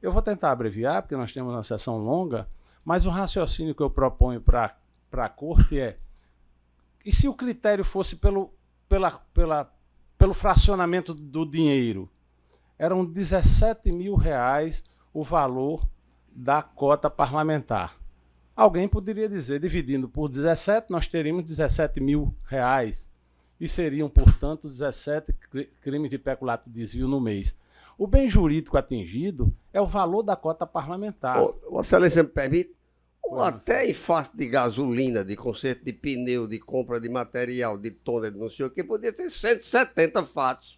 Eu vou tentar abreviar, porque nós temos uma sessão longa, mas o raciocínio que eu proponho para a Corte e se o critério fosse pelo fracionamento do dinheiro? Eram R$17 mil o valor da cota parlamentar. Alguém poderia dizer, dividindo por 17, nós teríamos R$17 mil, e seriam, portanto, 17 crimes de peculato desvio no mês. O bem jurídico atingido é o valor da cota parlamentar. Vossa Excelência me permite? Até em face de gasolina, de conserto de pneu, de compra de material, de tona, de não sei o que, poderia ter 170 fatos.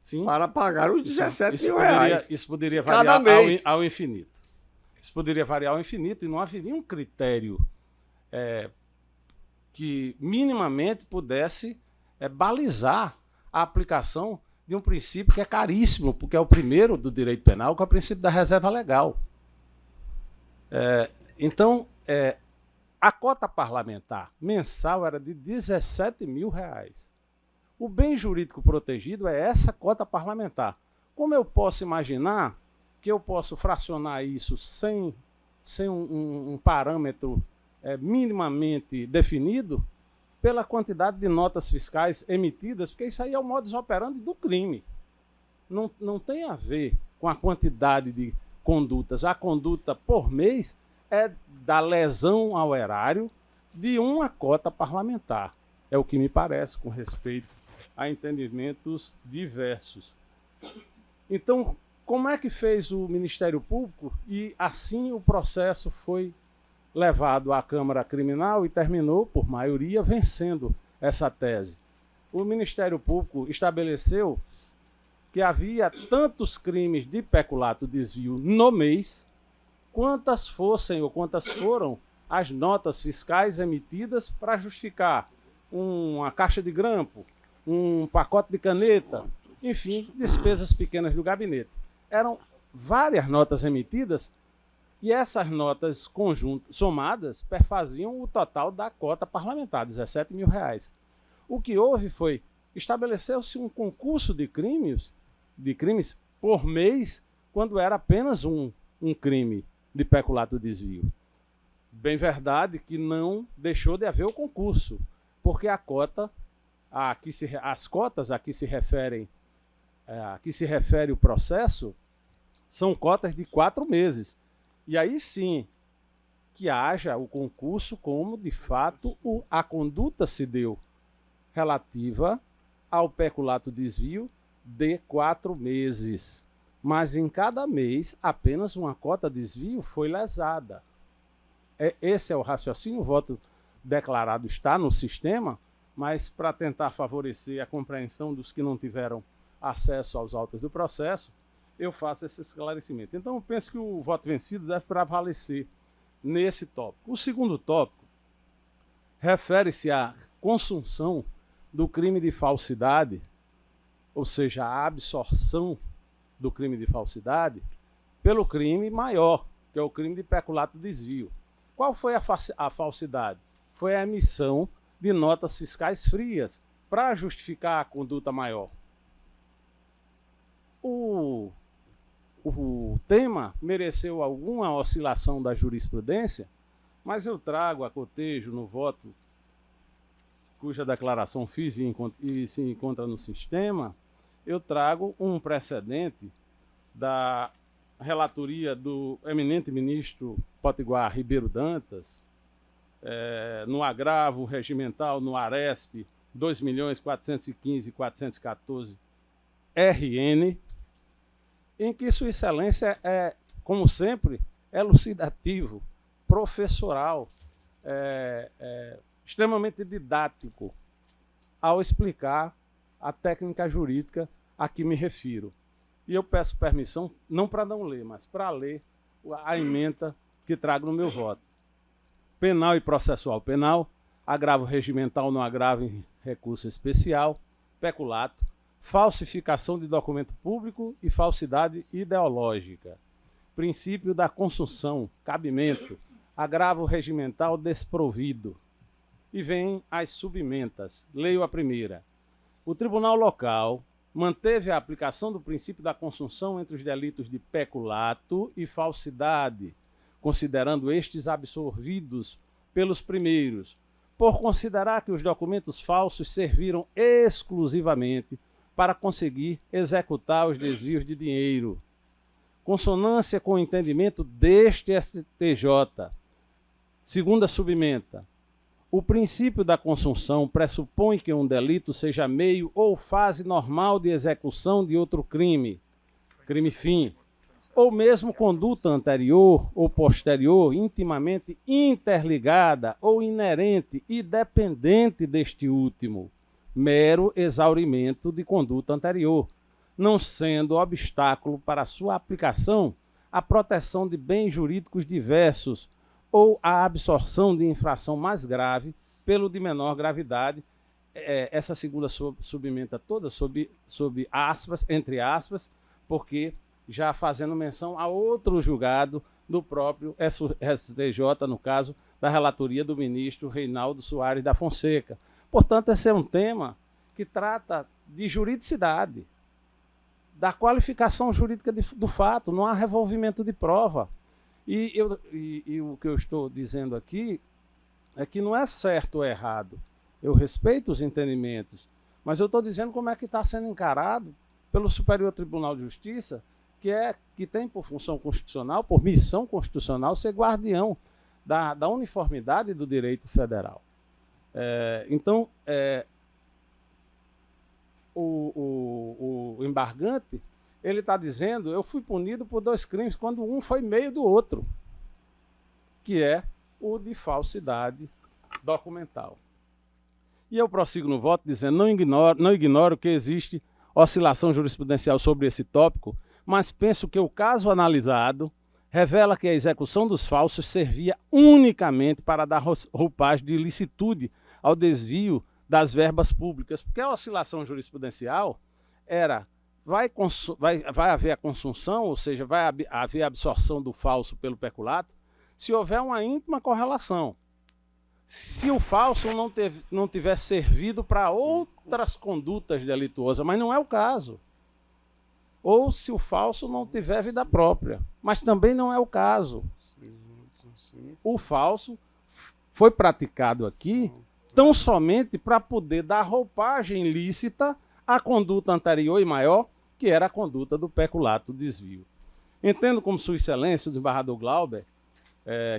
Sim. Para pagar os 17 mil reais. reais. Isso poderia variar ao infinito. Isso poderia variar ao infinito e não haveria um critério que minimamente pudesse balizar a aplicação de um princípio que é caríssimo, porque é o primeiro do direito penal, que é o princípio da reserva legal. Então, a cota parlamentar mensal era de 17 mil reais. O bem jurídico protegido é essa cota parlamentar. Como eu posso imaginar que eu posso fracionar isso sem um parâmetro minimamente definido pela quantidade de notas fiscais emitidas, porque isso aí é o modus operandi do crime. Não tem a ver com a quantidade de condutas. A conduta por mês é da lesão ao erário de uma cota parlamentar. É o que me parece, com respeito a entendimentos diversos. Então, como é que fez o Ministério Público? E assim o processo foi levado à Câmara Criminal e terminou, por maioria, vencendo essa tese. O Ministério Público estabeleceu que havia tantos crimes de peculato desvio no mês, quantas foram as notas fiscais emitidas para justificar uma caixa de grampo, um pacote de caneta, enfim, despesas pequenas do gabinete. Eram várias notas emitidas e essas notas somadas perfaziam o total da cota parlamentar, 17 mil reais. O que houve foi, estabeleceu-se um concurso de crimes por mês, quando era apenas um crime de peculato desvio. Bem verdade que não deixou de haver o concurso, porque as cotas a que se refere o processo são cotas de 4 meses. E aí sim que haja o concurso como, de fato, a conduta se deu relativa ao peculato desvio de 4 meses. Mas em cada mês, apenas uma cota de desvio foi lesada. Esse é o raciocínio, o voto declarado está no sistema, mas para tentar favorecer a compreensão dos que não tiveram acesso aos autos do processo, eu faço esse esclarecimento. Então, eu penso que o voto vencido deve prevalecer nesse tópico. O segundo tópico refere-se à consunção do crime de falsidade, ou seja, a absorção do crime de falsidade pelo crime maior, que é o crime de peculato desvio. Qual foi a falsidade? Foi a emissão de notas fiscais frias para justificar a conduta maior. O tema mereceu alguma oscilação da jurisprudência, mas eu trago a cotejo no voto cuja declaração fiz e se encontra no sistema, eu trago um precedente da relatoria do eminente ministro Potiguar Ribeiro Dantas, no agravo regimental no ARESP 2.415.414 RN, em que Sua Excelência como sempre, elucidativo, professoral, extremamente didático ao explicar a técnica jurídica a que me refiro. E eu peço permissão, não para não ler, mas para ler a ementa que trago no meu voto. Penal e processual penal, agravo regimental no agravo em recurso especial, peculato, falsificação de documento público e falsidade ideológica. Princípio da consunção, cabimento, agravo regimental desprovido. E vem as subementas. Leio a primeira. O Tribunal Local manteve a aplicação do princípio da consunção entre os delitos de peculato e falsidade, considerando estes absorvidos pelos primeiros, por considerar que os documentos falsos serviram exclusivamente para conseguir executar os desvios de dinheiro. Consonância com o entendimento deste STJ. Segunda subementa. O princípio da consunção pressupõe que um delito seja meio ou fase normal de execução de outro crime. crime-fim, ou mesmo conduta anterior ou posterior, intimamente interligada ou inerente e dependente deste último, mero exaurimento de conduta anterior, não sendo obstáculo para sua aplicação a proteção de bens jurídicos diversos ou a absorção de infração mais grave pelo de menor gravidade. Essa segunda submenta toda sob aspas, entre aspas, porque já fazendo menção a outro julgado do próprio STJ, no caso da relatoria do ministro Reinaldo Soares da Fonseca. Portanto, esse é um tema que trata de juridicidade, da qualificação jurídica do fato, não há revolvimento de prova. E o que eu estou dizendo aqui é que não é certo ou errado. Eu respeito os entendimentos, mas eu estou dizendo como é que está sendo encarado pelo Superior Tribunal de Justiça, que tem por função constitucional, por missão constitucional, ser guardião da uniformidade do direito federal. Então, o embargante, ele está dizendo, eu fui punido por 2 crimes, quando um foi meio do outro, que é o de falsidade documental. E eu prossigo no voto dizendo, não ignoro que existe oscilação jurisprudencial sobre esse tópico, mas penso que o caso analisado revela que a execução dos falsos servia unicamente para dar roupagem de ilicitude ao desvio das verbas públicas, porque a oscilação jurisprudencial vai haver a consunção, ou seja, vai haver a absorção do falso pelo peculato, se houver uma íntima correlação. Se o falso não tiver servido para outras condutas delituosas, mas não é o caso. Ou se o falso não tiver vida própria, mas também não é o caso. O falso foi praticado aqui tão somente para poder dar roupagem lícita à conduta anterior e maior, que era a conduta do peculato desvio. Entendo como Sua Excelência, o desembargador Glauber,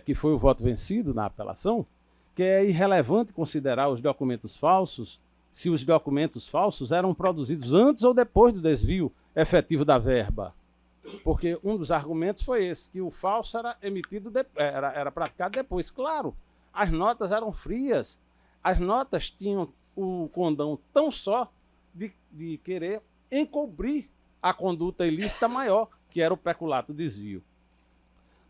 que foi o voto vencido na apelação, que é irrelevante considerar os documentos falsos, se os documentos falsos eram produzidos antes ou depois do desvio efetivo da verba. Porque um dos argumentos foi esse, que o falso era emitido, era praticado depois. Claro, as notas eram frias, as notas tinham o condão tão só de querer encobrir a conduta ilícita maior, que era o peculato desvio.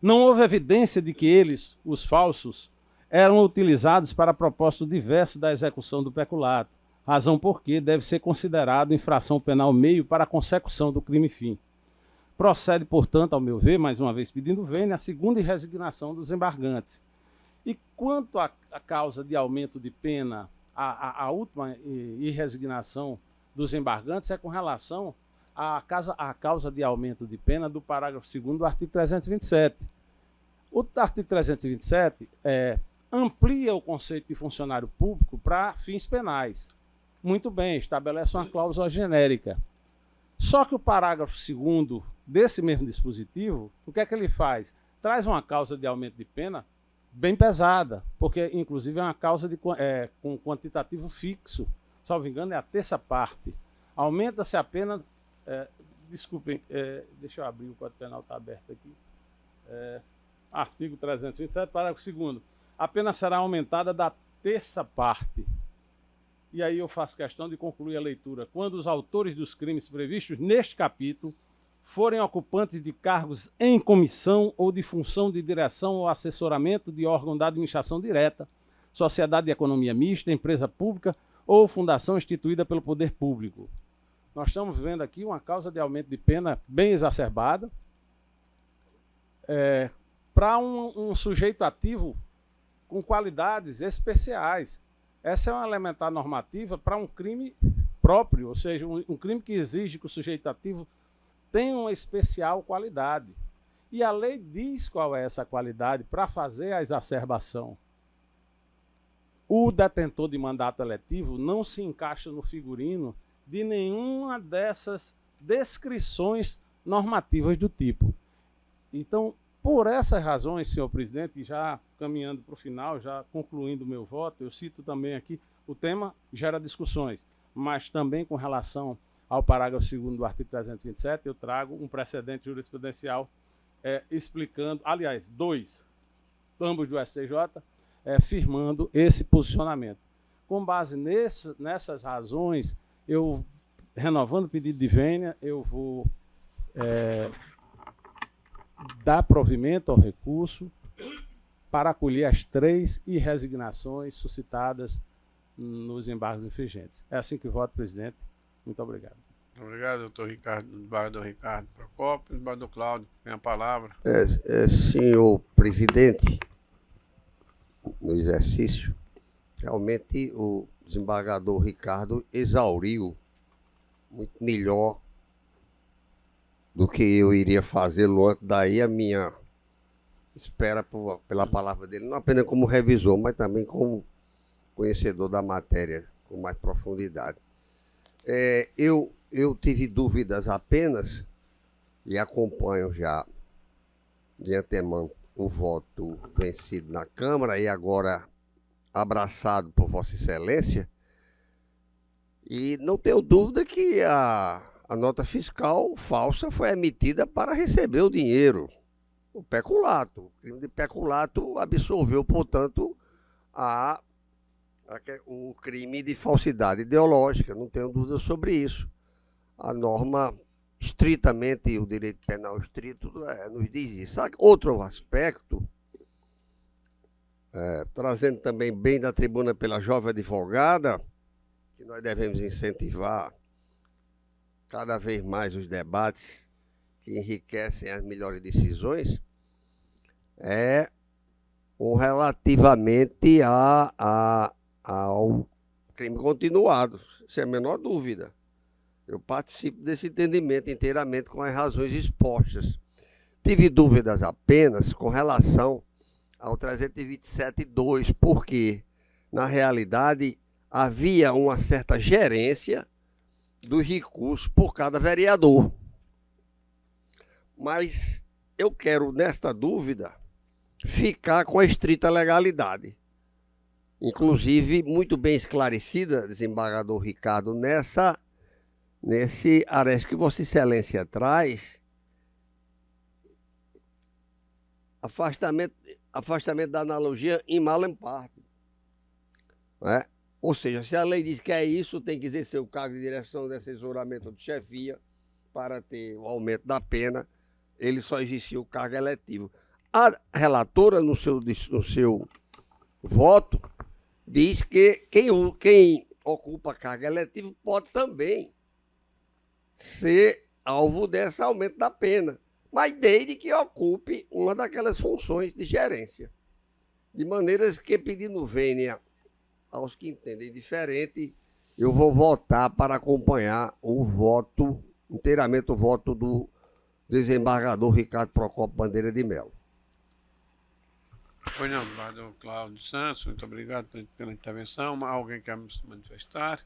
Não houve evidência de que eles, os falsos, eram utilizados para propósito diverso da execução do peculato, razão por que deve ser considerado infração penal meio para a consecução do crime-fim. Procede, portanto, ao meu ver, mais uma vez pedindo vênia, a segunda resignação dos embargantes. E quanto à causa de aumento de pena, a última resignação dos embargantes é com relação à causa de aumento de pena do parágrafo 2º do artigo 327. O artigo 327 amplia o conceito de funcionário público para fins penais. Muito bem, estabelece uma cláusula genérica. Só que o parágrafo 2º desse mesmo dispositivo, o que é que ele faz? Traz uma causa de aumento de pena bem pesada, porque, inclusive, é uma causa com quantitativo fixo. Salvo engano, é a terça parte. Aumenta-se a pena... desculpem, deixa eu abrir, o Código Penal está aberto aqui. Artigo 327, parágrafo 2º. A pena será aumentada da terça parte. E aí eu faço questão de concluir a leitura. Quando os autores dos crimes previstos neste capítulo forem ocupantes de cargos em comissão ou de função de direção ou assessoramento de órgão da administração direta, sociedade de economia mista, empresa pública ou fundação instituída pelo poder público. Nós estamos vendo aqui uma causa de aumento de pena bem exacerbada para um sujeito ativo com qualidades especiais. Essa é uma elementar normativa para um crime próprio, ou seja, um crime que exige que o sujeito ativo tenha uma especial qualidade. E a lei diz qual é essa qualidade para fazer a exacerbação. O detentor de mandato eletivo não se encaixa no figurino de nenhuma dessas descrições normativas do tipo. Então, por essas razões, senhor presidente, já caminhando para o final, já concluindo o meu voto, eu cito também aqui, o tema gera discussões, mas também com relação ao parágrafo 2º do artigo 327, eu trago um precedente jurisprudencial explicando, aliás, ambos do STJ, firmando esse posicionamento. Com base nessas razões, renovando o pedido de vênia, eu vou dar provimento ao recurso para acolher as 3 irresignações suscitadas nos embargos infringentes. É assim que voto, presidente. Muito obrigado. Obrigado, doutor Ricardo, embargador Ricardo Procópio. Embargador Cláudio, tem a palavra. Senhor presidente, no exercício, realmente o desembargador Ricardo exauriu muito melhor do que eu iria fazê-lo. Daí a minha espera pela palavra dele, não apenas como revisor, mas também como conhecedor da matéria, com mais profundidade. Eu tive dúvidas apenas, e acompanho já de antemão o voto vencido na Câmara e agora abraçado por Vossa Excelência, e não tenho dúvida que a nota fiscal falsa foi emitida para receber o dinheiro, o peculato. O crime de peculato absolveu, portanto, o crime de falsidade ideológica, não tenho dúvida sobre isso. A norma, estritamente, o direito penal estrito, nos diz isso. Outro aspecto, trazendo também bem da tribuna pela jovem advogada, que nós devemos incentivar cada vez mais os debates que enriquecem as melhores decisões, relativamente ao crime continuado, sem a menor dúvida. Eu participo desse entendimento inteiramente com as razões expostas. Tive dúvidas apenas com relação ao 327.2, porque, na realidade, havia uma certa gerência dos recursos por cada vereador. Mas eu quero, nesta dúvida, ficar com a estrita legalidade. Inclusive, muito bem esclarecida, desembargador Ricardo, nesse areste que Vossa Excelência traz, afastamento da analogia em mal em parte. Ou seja, se a lei diz que é isso, tem que exercer o cargo de direção de assessoramento de chefia para ter o aumento da pena, ele só exercia o cargo eletivo. A relatora, no seu voto, diz que quem ocupa cargo eletivo pode também ser alvo desse aumento da pena, mas desde que ocupe uma daquelas funções de gerência. De maneiras que, pedindo vênia aos que entendem diferente, eu vou votar para acompanhar inteiramente o voto do desembargador Ricardo Procópio Bandeira de Melo. Pois não, embargador Cláudio Santos, muito obrigado pela intervenção. Alguém quer se manifestar?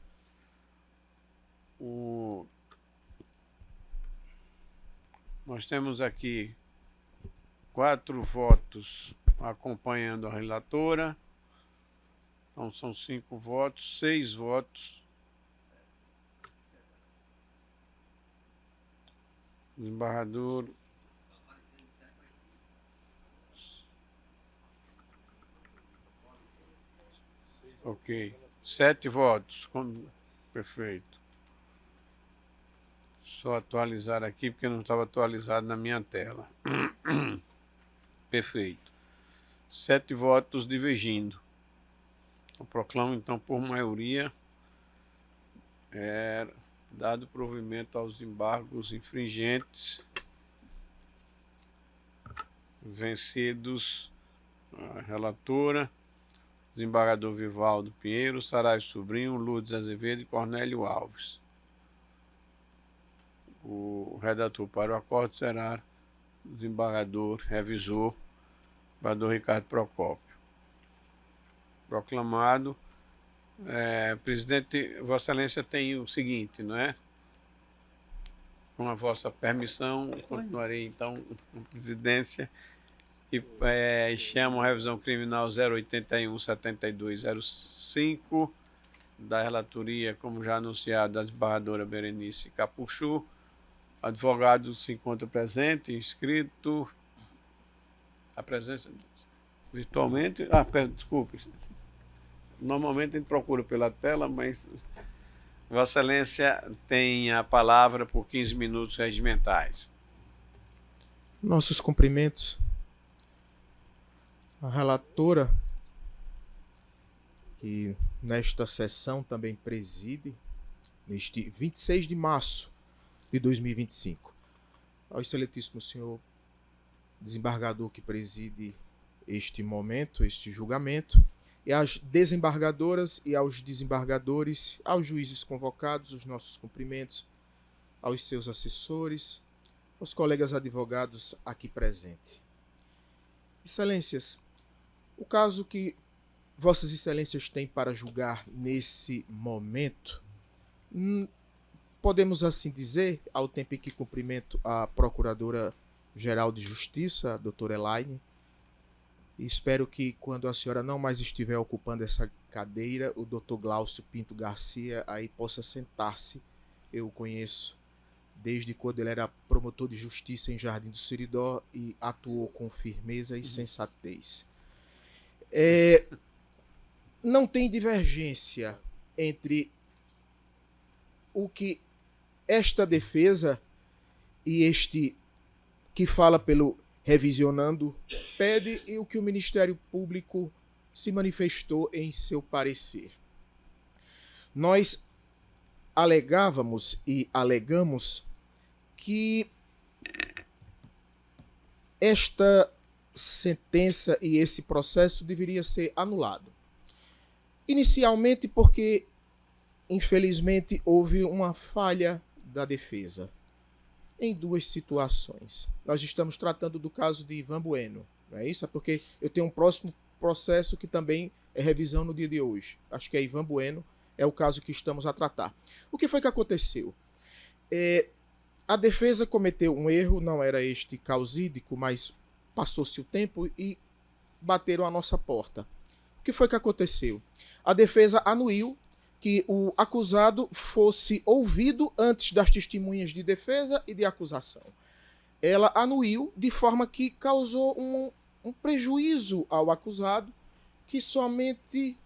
Nós temos aqui 4 votos acompanhando a relatora. Então, são 5 votos, 6 votos. Desembargador. Ok. 7 votos. Perfeito. Só atualizar aqui, porque não estava atualizado na minha tela. Perfeito. 7 votos divergindo. Eu proclamo, então, por maioria, dado provimento aos embargos infringentes vencidos a relatora, desembargador Vivaldo Pinheiro, Saraiva Sobrinho, Lourdes Azevedo e Cornélio Alves. O redator para o acordo será o desembargador revisor, desembargador Ricardo Procópio. Proclamado. Presidente, Vossa Excelência tem o seguinte, não é? Com a vossa permissão, continuarei então com presidência e chamo a revisão criminal 081-7205 da relatoria, como já anunciado, da desembargadora Berenice Capuchu. O advogado se encontra presente, inscrito. A presença virtualmente. Desculpe. Normalmente a gente procura pela tela, mas Vossa Excelência tem a palavra por 15 minutos regimentais. Nossos cumprimentos à relatora, que nesta sessão também preside, neste 26 de março de 2025. Ao excelentíssimo senhor desembargador que preside este momento, este julgamento, e às desembargadoras e aos desembargadores, aos juízes convocados, os nossos cumprimentos, aos seus assessores, aos colegas advogados aqui presentes. Excelências, o caso que Vossas Excelências têm para julgar nesse momento, podemos assim dizer, ao tempo em que cumprimento a Procuradora-Geral de Justiça, a doutora Elaine, e espero que quando a senhora não mais estiver ocupando essa cadeira, o doutor Glaucio Pinto Garcia aí possa sentar-se. Eu o conheço desde quando ele era promotor de justiça em Jardim do Seridó e atuou com firmeza e sensatez. Não tem divergência entre o que esta defesa e este que fala pelo revisionando pede e o que o Ministério Público se manifestou em seu parecer. Nós alegávamos e alegamos que esta sentença e esse processo deveria ser anulado. Inicialmente porque, infelizmente, houve uma falha da defesa em duas situações. Nós estamos tratando do caso de Ivan Bueno, não é isso? É porque eu tenho um próximo processo que também é revisão no dia de hoje. Acho que é Ivan Bueno, é o caso que estamos a tratar. O que foi que aconteceu? A defesa cometeu um erro, não era este causídico, mas passou-se o tempo e bateram à nossa porta. O que foi que aconteceu? A defesa anuiu que o acusado fosse ouvido antes das testemunhas de defesa e de acusação. Ela anuiu de forma que causou um prejuízo ao acusado, que somente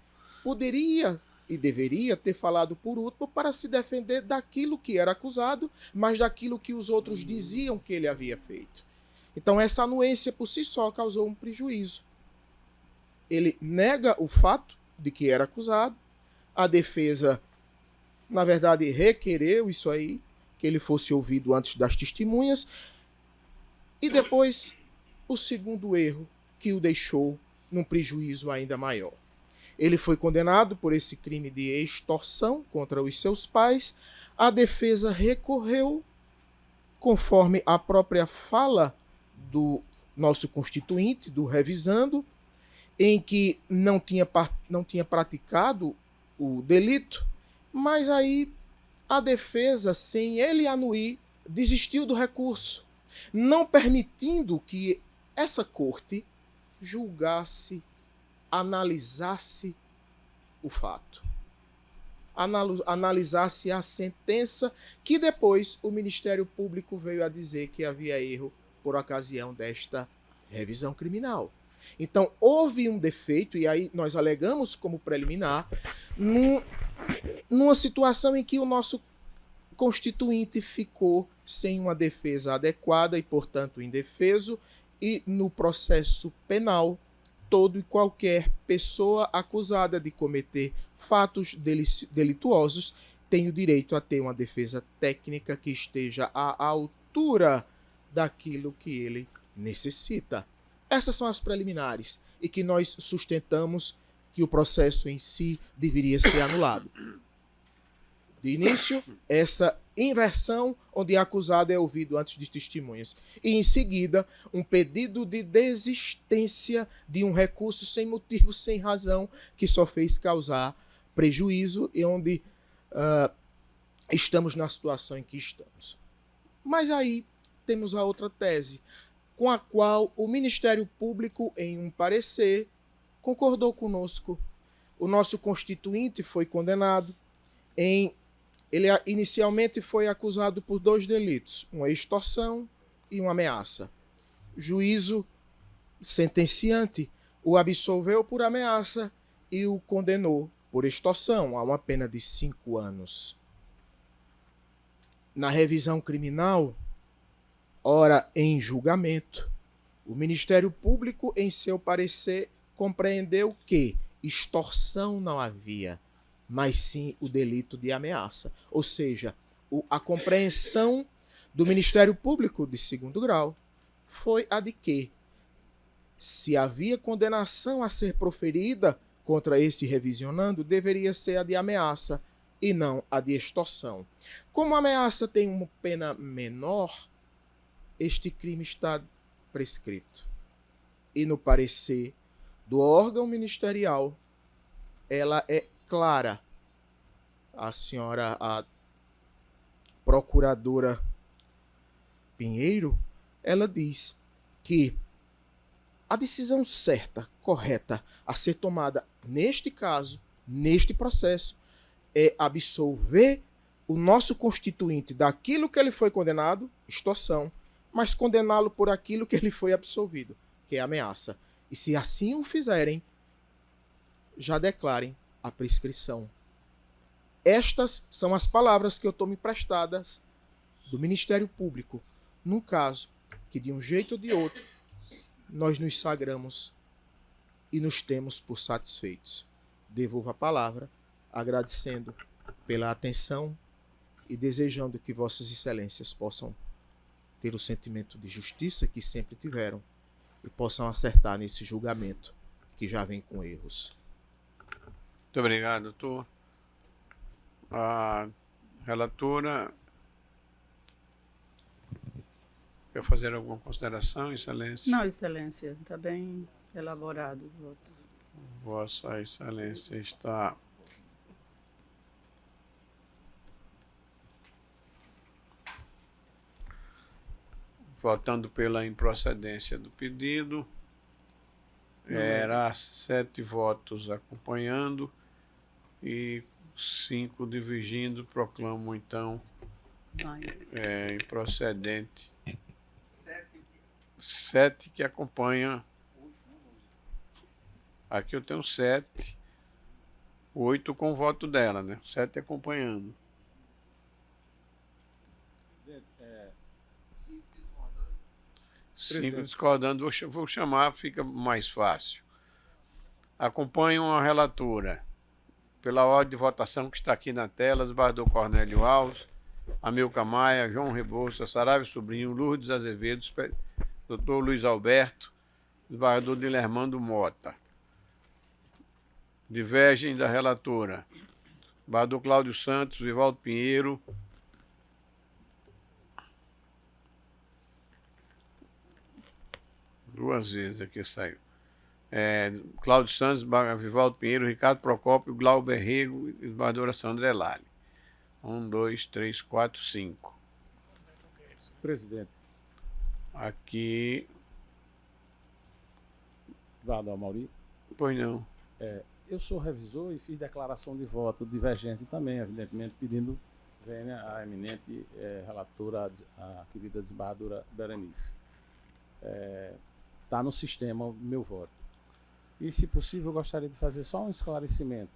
poderia e deveria ter falado por último para se defender daquilo que era acusado, mas daquilo que os outros diziam que ele havia feito. Então essa anuência por si só causou um prejuízo. Ele nega o fato de que era acusado, a defesa, na verdade, requereu isso aí, que ele fosse ouvido antes das testemunhas, e depois o segundo erro que o deixou num prejuízo ainda maior. Ele foi condenado por esse crime de extorsão contra os seus pais, a defesa recorreu, conforme a própria fala do nosso constituinte, do revisando, em que não tinha praticado o delito, mas aí a defesa, sem ele anuir, desistiu do recurso, não permitindo que essa corte julgasse, analisasse o fato, analisasse a sentença, que depois o Ministério Público veio a dizer que havia erro por ocasião desta revisão criminal. Então, houve um defeito, e aí nós alegamos como preliminar, numa situação em que o nosso constituinte ficou sem uma defesa adequada e, portanto, indefeso, e no processo penal, todo e qualquer pessoa acusada de cometer fatos delituosos tem o direito a ter uma defesa técnica que esteja à altura daquilo que ele necessita. Essas são as preliminares e que nós sustentamos que o processo em si deveria ser anulado. De início, essa inversão onde o acusado é ouvido antes de testemunhas. E em seguida, um pedido de desistência de um recurso sem motivo, sem razão, que só fez causar prejuízo e onde estamos na situação em que estamos. Mas aí temos a outra tese, com a qual o Ministério Público, em um parecer, concordou conosco. o nosso constituinte foi condenado ele inicialmente foi acusado por 2 delitos, uma extorsão e uma ameaça. Juízo sentenciante o absolveu por ameaça e o condenou por extorsão a uma pena de 5 anos. Na revisão criminal, ora em julgamento, o Ministério Público, em seu parecer, compreendeu que extorsão não havia, mas sim o delito de ameaça. Ou seja, a compreensão do Ministério Público de 2º grau foi a de que, se havia condenação a ser proferida contra esse revisionando, deveria ser a de ameaça e não a de extorsão. Como a ameaça tem uma pena menor, este crime está prescrito. E no parecer do órgão ministerial, ela é clara. A senhora, a procuradora Pinheiro, ela diz que a decisão certa, correta, a ser tomada neste caso, neste processo, é absolver o nosso constituinte daquilo que ele foi condenado, extorsão, mas condená-lo por aquilo que ele foi absolvido, que é ameaça. E se assim o fizerem, já declarem a prescrição. Estas são as palavras que eu tomo emprestadas do Ministério Público, num caso que, de um jeito ou de outro, nós nos sagramos e nos temos por satisfeitos. Devolvo a palavra, agradecendo pela atenção e desejando que Vossas Excelências possam ter o sentimento de justiça que sempre tiveram e possam acertar nesse julgamento que já vem com erros. Muito obrigado, doutor. A relatora quer fazer alguma consideração, Excelência? Não, Excelência, está bem elaborado o voto. Vossa Excelência está votando pela improcedência do pedido. Era 7 votos acompanhando e 5 divergindo. Proclamo, então, improcedente. 7 que acompanha. Aqui eu tenho 7. 8 com o voto dela, né? 7 acompanhando. 5 discordando. Vou chamar, fica mais fácil. Acompanham a relatora. Pela ordem de votação que está aqui na tela, desembargador Cornélio Alves, Amilcar Maia, João Rebouças, Saraiva Sobrinho, Lourdes Azevedo, doutor Luiz Alberto, desembargador Dilermando Mota. Divergem da relatora. Desembargador Cláudio Santos, Vivaldo Pinheiro, duas vezes aqui saiu. Cláudio Santos, Vivaldo Pinheiro, Ricardo Procópio, Glauber Rego e desembargadora Sandra Elali. 1, 2, 3, 4, 5. Presidente. Aqui. Desembargador Amauri. Pois não. Eu sou revisor e fiz declaração de voto divergente também, evidentemente, pedindo vênia à eminente relatora, a querida desembargadora Berenice. Está no sistema o meu voto. E, se possível, eu gostaria de fazer só um esclarecimento.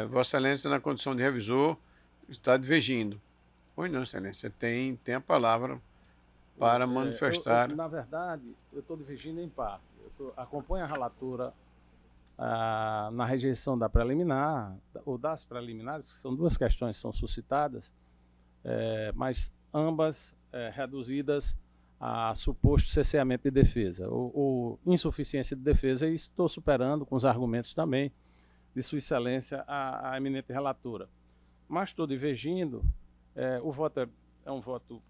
Vossa Excelência, na condição de revisor, está divergindo. Pois não, Excelência, tem a palavra para manifestar. Na verdade, eu estou divergindo em parte. Acompanho a relatora na rejeição da preliminar, ou das preliminares, que são 2 questões que são suscitadas, mas ambas reduzidas a suposto cesseamento de defesa, ou insuficiência de defesa, e estou superando com os argumentos também de Sua Excelência, a eminente relatora. Mas estou divergindo, o voto é um voto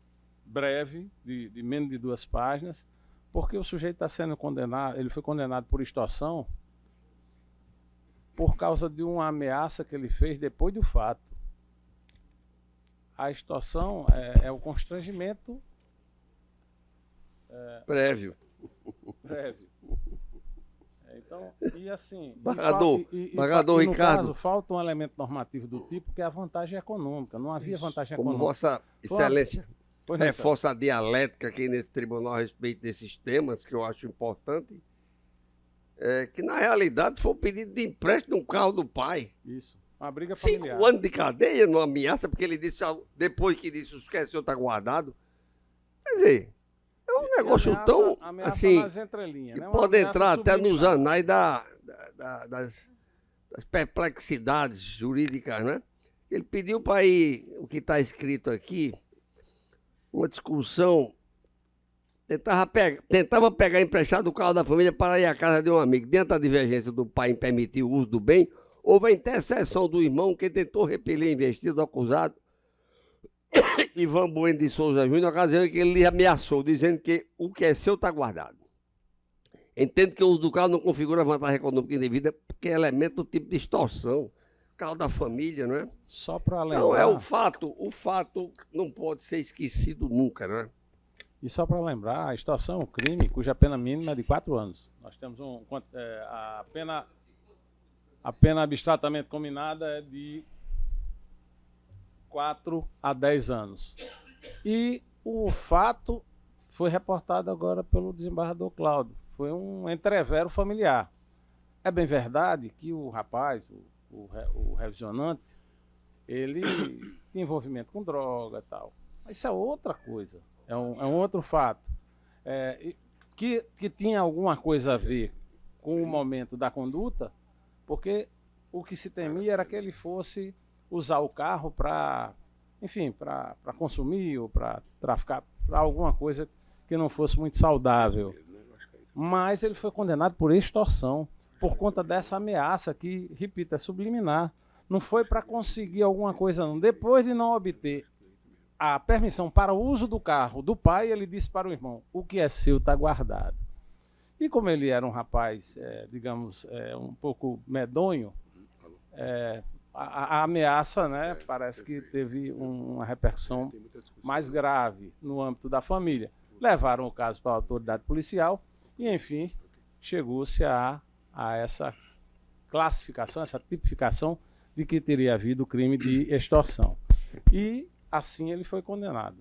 breve, de menos de 2 páginas, porque o sujeito está sendo condenado, ele foi condenado por extorsão por causa de uma ameaça que ele fez depois do fato. A extorsão é o constrangimento prévio. Então, e assim... Embargador no Ricardo. caso, falta um elemento normativo do tipo que é a vantagem econômica. Não havia vantagem Como econômica. Vossa Excelência Pois não, reforça a dialética aqui nesse tribunal a respeito desses temas, que eu acho importante, que na realidade foi o pedido de empréstimo de um carro do pai. Isso. Uma briga 5 familiar. anos de cadeia, numa ameaça, porque ele disse, depois que disse, o senhor está guardado. Quer dizer, é um negócio ameaça, tão, ameaça assim, nas entrelinhas, que né? Uma pode ameaça entrar até nos subliminar. anais das perplexidades jurídicas, né? Ele pediu para ir, o que está escrito aqui, uma discussão, tentava pegar emprestado o carro da família para ir à casa de um amigo. Diante da divergência do pai em permitir o uso do bem, houve a intercessão do irmão que tentou repelir a investida do acusado, Ivan Bueno de Souza Júnior, na ocasião em que ele lhe ameaçou, dizendo que o que é seu está guardado. Entendo que o uso do carro não configura vantagem econômica indevida, porque é elemento do tipo de extorsão. Carro da família, não é? Só para lembrar... Não, é o fato não pode ser esquecido nunca, não é? E só para lembrar, a extorsão é um crime cuja pena mínima é de 4 anos. Nós temos a pena abstratamente combinada é de 4 a 10 anos. E o fato foi reportado agora pelo desembargador Cláudio. Foi um entrevero familiar. É bem verdade que o rapaz, o revisionante, ele tem envolvimento com droga e tal. Mas isso é outra coisa. É um outro fato. Que tinha alguma coisa a ver com o momento da conduta, porque o que se temia era que ele fosse usar o carro para, enfim, para consumir ou para traficar, para alguma coisa que não fosse muito saudável. Mas ele foi condenado por extorsão, por conta dessa ameaça que, repito, é subliminar. Não foi para conseguir alguma coisa, não. Depois de não obter a permissão para o uso do carro do pai, ele disse para o irmão, o que é seu está guardado. E como ele era um rapaz, digamos, um pouco medonho, a ameaça, né, parece que teve uma repercussão mais grave no âmbito da família. Levaram o caso para a autoridade policial e, enfim, chegou-se a essa classificação, essa tipificação de que teria havido o crime de extorsão. E assim ele foi condenado.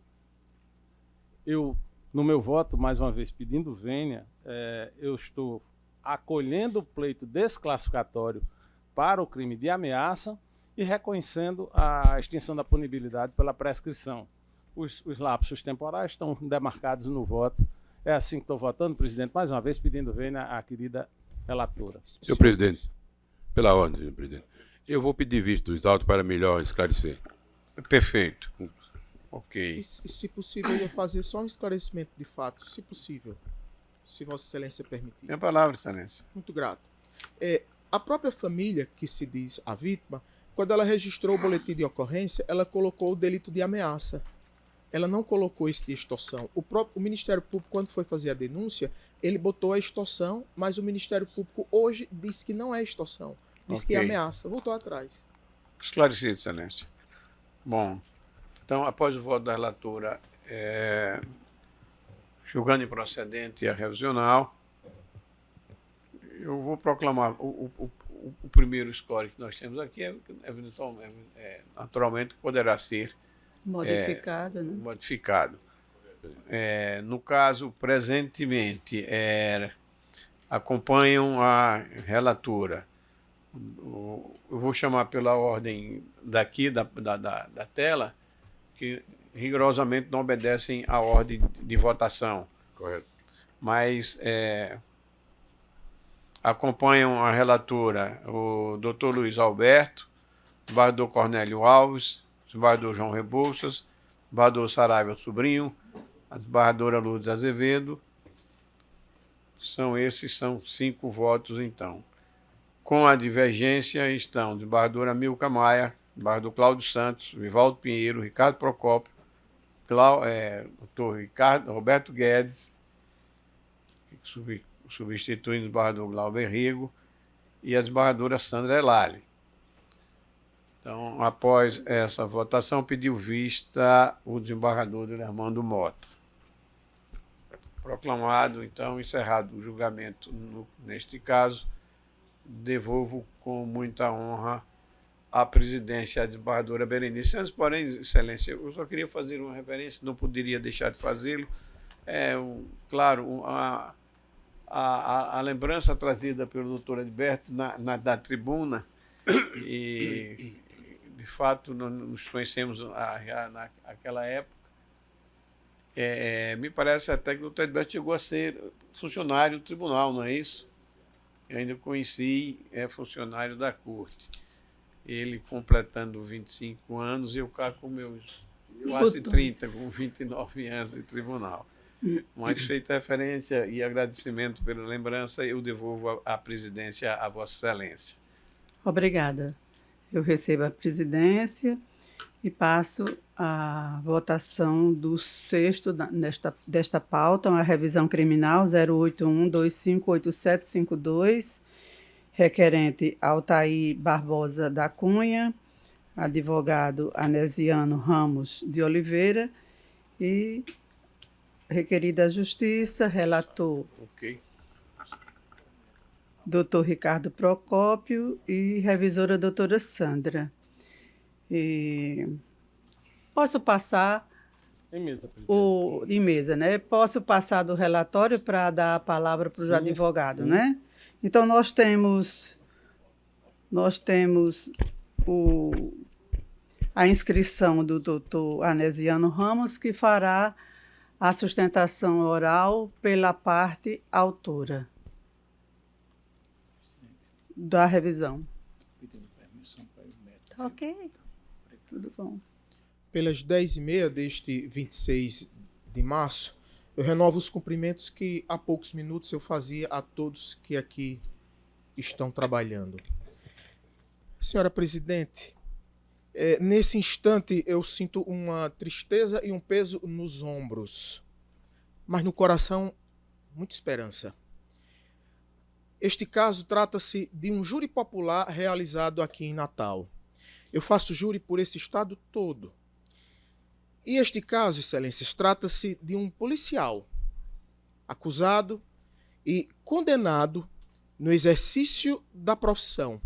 Eu, no meu voto, mais uma vez pedindo vênia, eu estou acolhendo o pleito desclassificatório para o crime de ameaça e reconhecendo a extinção da punibilidade pela prescrição. Os lapsos temporais estão demarcados no voto. É assim que estou votando, presidente, mais uma vez pedindo vênia à querida relatora. Senhor presidente, pela ordem, senhor presidente, eu vou pedir vista dos autos para melhor esclarecer. Perfeito. Ok. E se possível, eu ia fazer só um esclarecimento de fato, se possível, se Vossa Excelência permitir. Minha palavra, Excelência. Muito grato. A própria família, que se diz a vítima, quando ela registrou o boletim de ocorrência, ela colocou o delito de ameaça. Ela não colocou esse de extorsão. O Ministério Público, quando foi fazer a denúncia, ele botou a extorsão, mas o Ministério Público hoje disse que não é extorsão, disse que é ameaça. Voltou atrás. Esclarecido, Excelência. Bom, então, após o voto da relatora, julgando improcedente a revisional, eu vou proclamar o primeiro score que nós temos aqui, naturalmente poderá ser Modificado, né? modificado. No caso, presentemente, acompanham a relatora. Eu vou chamar pela ordem daqui, da tela, que rigorosamente não obedecem à ordem de votação. Correto. Mas acompanham a relatora o doutor Luiz Alberto, o desembargador Cornélio Alves, o desembargador João Rebouças, o desembargador Saraiva Sobrinho, a desembargadora Lourdes Azevedo. São 5 votos, então. Com a divergência estão o desembargador Amilcar Maia, o desembargador Cláudio Santos, Vivaldo Pinheiro, Ricardo Procópio, doutor Roberto Guedes, substituindo o desembargador Glauber Rigo, e a desembargadora Sandra Elali. Então, após essa votação, pediu vista o desembargador Armando Mota. Proclamado, então, encerrado o julgamento neste caso, devolvo com muita honra a presidência à desembargadora Berenice. Antes, porém, Excelência, eu só queria fazer uma referência, não poderia deixar de fazê-lo. Claro, a lembrança trazida pelo doutor Edberto na tribuna, e de fato nos conhecemos naquela época. Me parece até que o doutor Edberto chegou a ser funcionário do tribunal, não é isso? Eu ainda conheci, funcionário da corte. Ele completando 25 anos e eu cá com meus quase 30, com 29 anos de tribunal. Mas feita referência e agradecimento pela lembrança, eu devolvo a presidência a Vossa Excelência. Obrigada. Eu recebo a presidência e passo a votação do sexto desta pauta, uma revisão criminal 081258752, requerente Altair Barbosa da Cunha, advogado Anesiano Ramos de Oliveira e requerida a Justiça, relator Dr. Ricardo Procópio e revisora doutora Sandra. Posso passar em mesa, presidente. Em mesa, né? Posso passar do relatório para dar a palavra para os advogados, né? Então, nós temos a inscrição do doutor Anesiano Ramos, que fará a sustentação oral pela parte autora da revisão. Tá ok. Tudo bom. Pelas 10h30 deste 26 de março, eu renovo os cumprimentos que há poucos minutos eu fazia a todos que aqui estão trabalhando. Senhora Presidente, nesse instante eu sinto uma tristeza e um peso nos ombros, mas no coração muita esperança. Este caso trata-se de um júri popular realizado aqui em Natal. Eu faço júri por esse estado todo. E este caso, Excelências, trata-se de um policial acusado e condenado no exercício da profissão.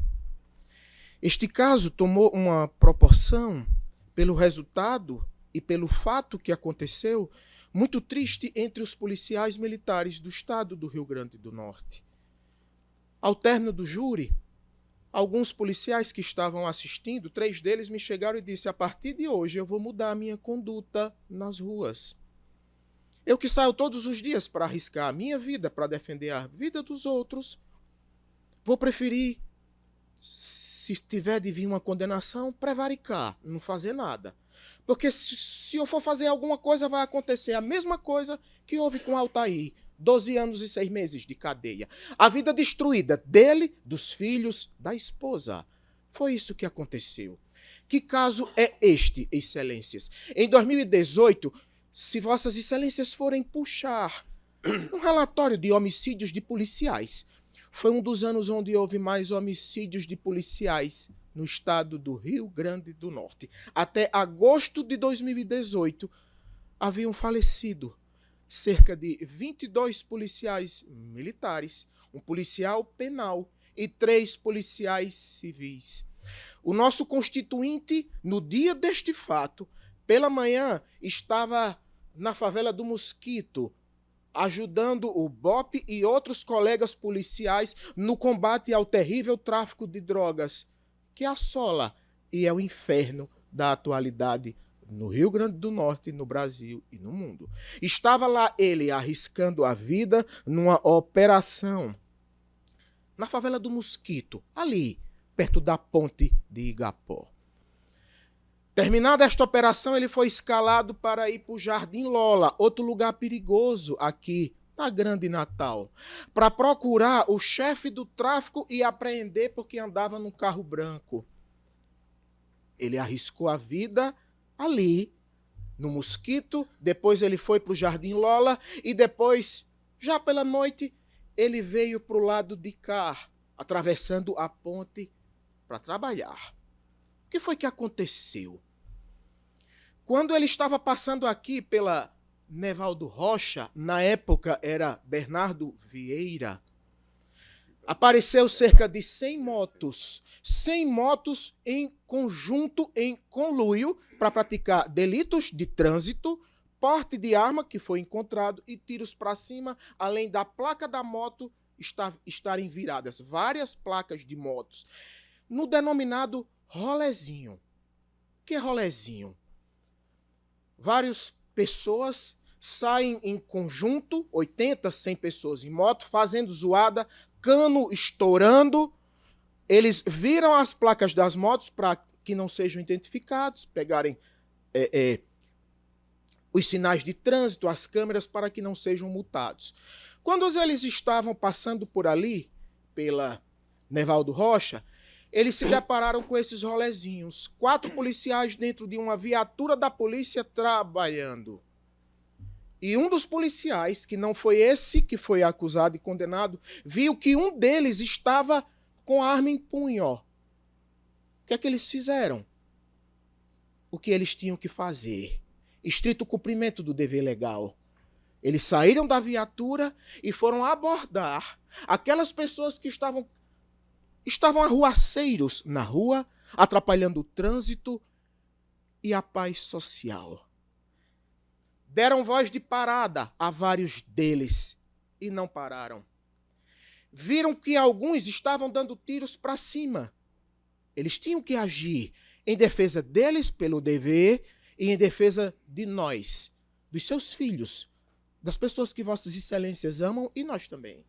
Este caso tomou uma proporção, pelo resultado e pelo fato que aconteceu, muito triste entre os policiais militares do estado do Rio Grande do Norte. Ao término do júri, alguns policiais que estavam assistindo, 3 deles me chegaram e disseram: a partir de hoje eu vou mudar a minha conduta nas ruas. Eu que saio todos os dias para arriscar a minha vida, para defender a vida dos outros, vou preferir, se tiver de vir uma condenação, prevaricar, não fazer nada. Porque se eu for fazer alguma coisa, vai acontecer a mesma coisa que houve com Altair. 12 anos e 6 meses de cadeia. A vida destruída dele, dos filhos, da esposa. Foi isso que aconteceu. Que caso é este, Excelências? Em 2018, se Vossas Excelências forem puxar um relatório de homicídios de policiais, foi um dos anos onde houve mais homicídios de policiais no estado do Rio Grande do Norte. Até agosto de 2018, haviam falecido cerca de 22 policiais militares, um policial penal e 3 policiais civis. O nosso constituinte, no dia deste fato, pela manhã, estava na favela do Mosquito, ajudando o BOP e outros colegas policiais no combate ao terrível tráfico de drogas, que assola e é o inferno da atualidade no Rio Grande do Norte, no Brasil e no mundo. Estava lá ele arriscando a vida numa operação na favela do Mosquito, ali, perto da ponte de Igapó. Terminada esta operação, ele foi escalado para ir para o Jardim Lola, outro lugar perigoso aqui na Grande Natal, para procurar o chefe do tráfico e apreender porque andava num carro branco. Ele arriscou a vida ali, no Mosquito, depois ele foi para o Jardim Lola e depois, já pela noite, ele veio para o lado de cá, atravessando a ponte para trabalhar. O que foi que aconteceu? Quando ele estava passando aqui pela Nevaldo Rocha, na época era Bernardo Vieira, apareceu cerca de 100 motos. 100 motos em conjunto, em conluio, para praticar delitos de trânsito, porte de arma que foi encontrado e tiros para cima, além da placa da moto estarem viradas. Várias placas de motos. No denominado rolezinho. O que é rolezinho? Várias pessoas saem em conjunto, 80, 100 pessoas em moto, fazendo zoada, cano estourando. Eles viram as placas das motos para que não sejam identificados, pegarem os sinais de trânsito, as câmeras, para que não sejam multados. Quando eles estavam passando por ali, pela Nevaldo Rocha, eles se depararam com esses rolezinhos. 4 policiais dentro de uma viatura da polícia trabalhando. E um dos policiais, que não foi esse que foi acusado e condenado, viu que um deles estava com a arma em punho. O que é que eles fizeram? O que eles tinham que fazer? Estrito cumprimento do dever legal. Eles saíram da viatura e foram abordar aquelas pessoas que estavam arruaceiros na rua, atrapalhando o trânsito e a paz social. Deram voz de parada a vários deles e não pararam. Viram que alguns estavam dando tiros para cima. Eles tinham que agir em defesa deles pelo dever e em defesa de nós, dos seus filhos, das pessoas que vossas excelências amam e nós também.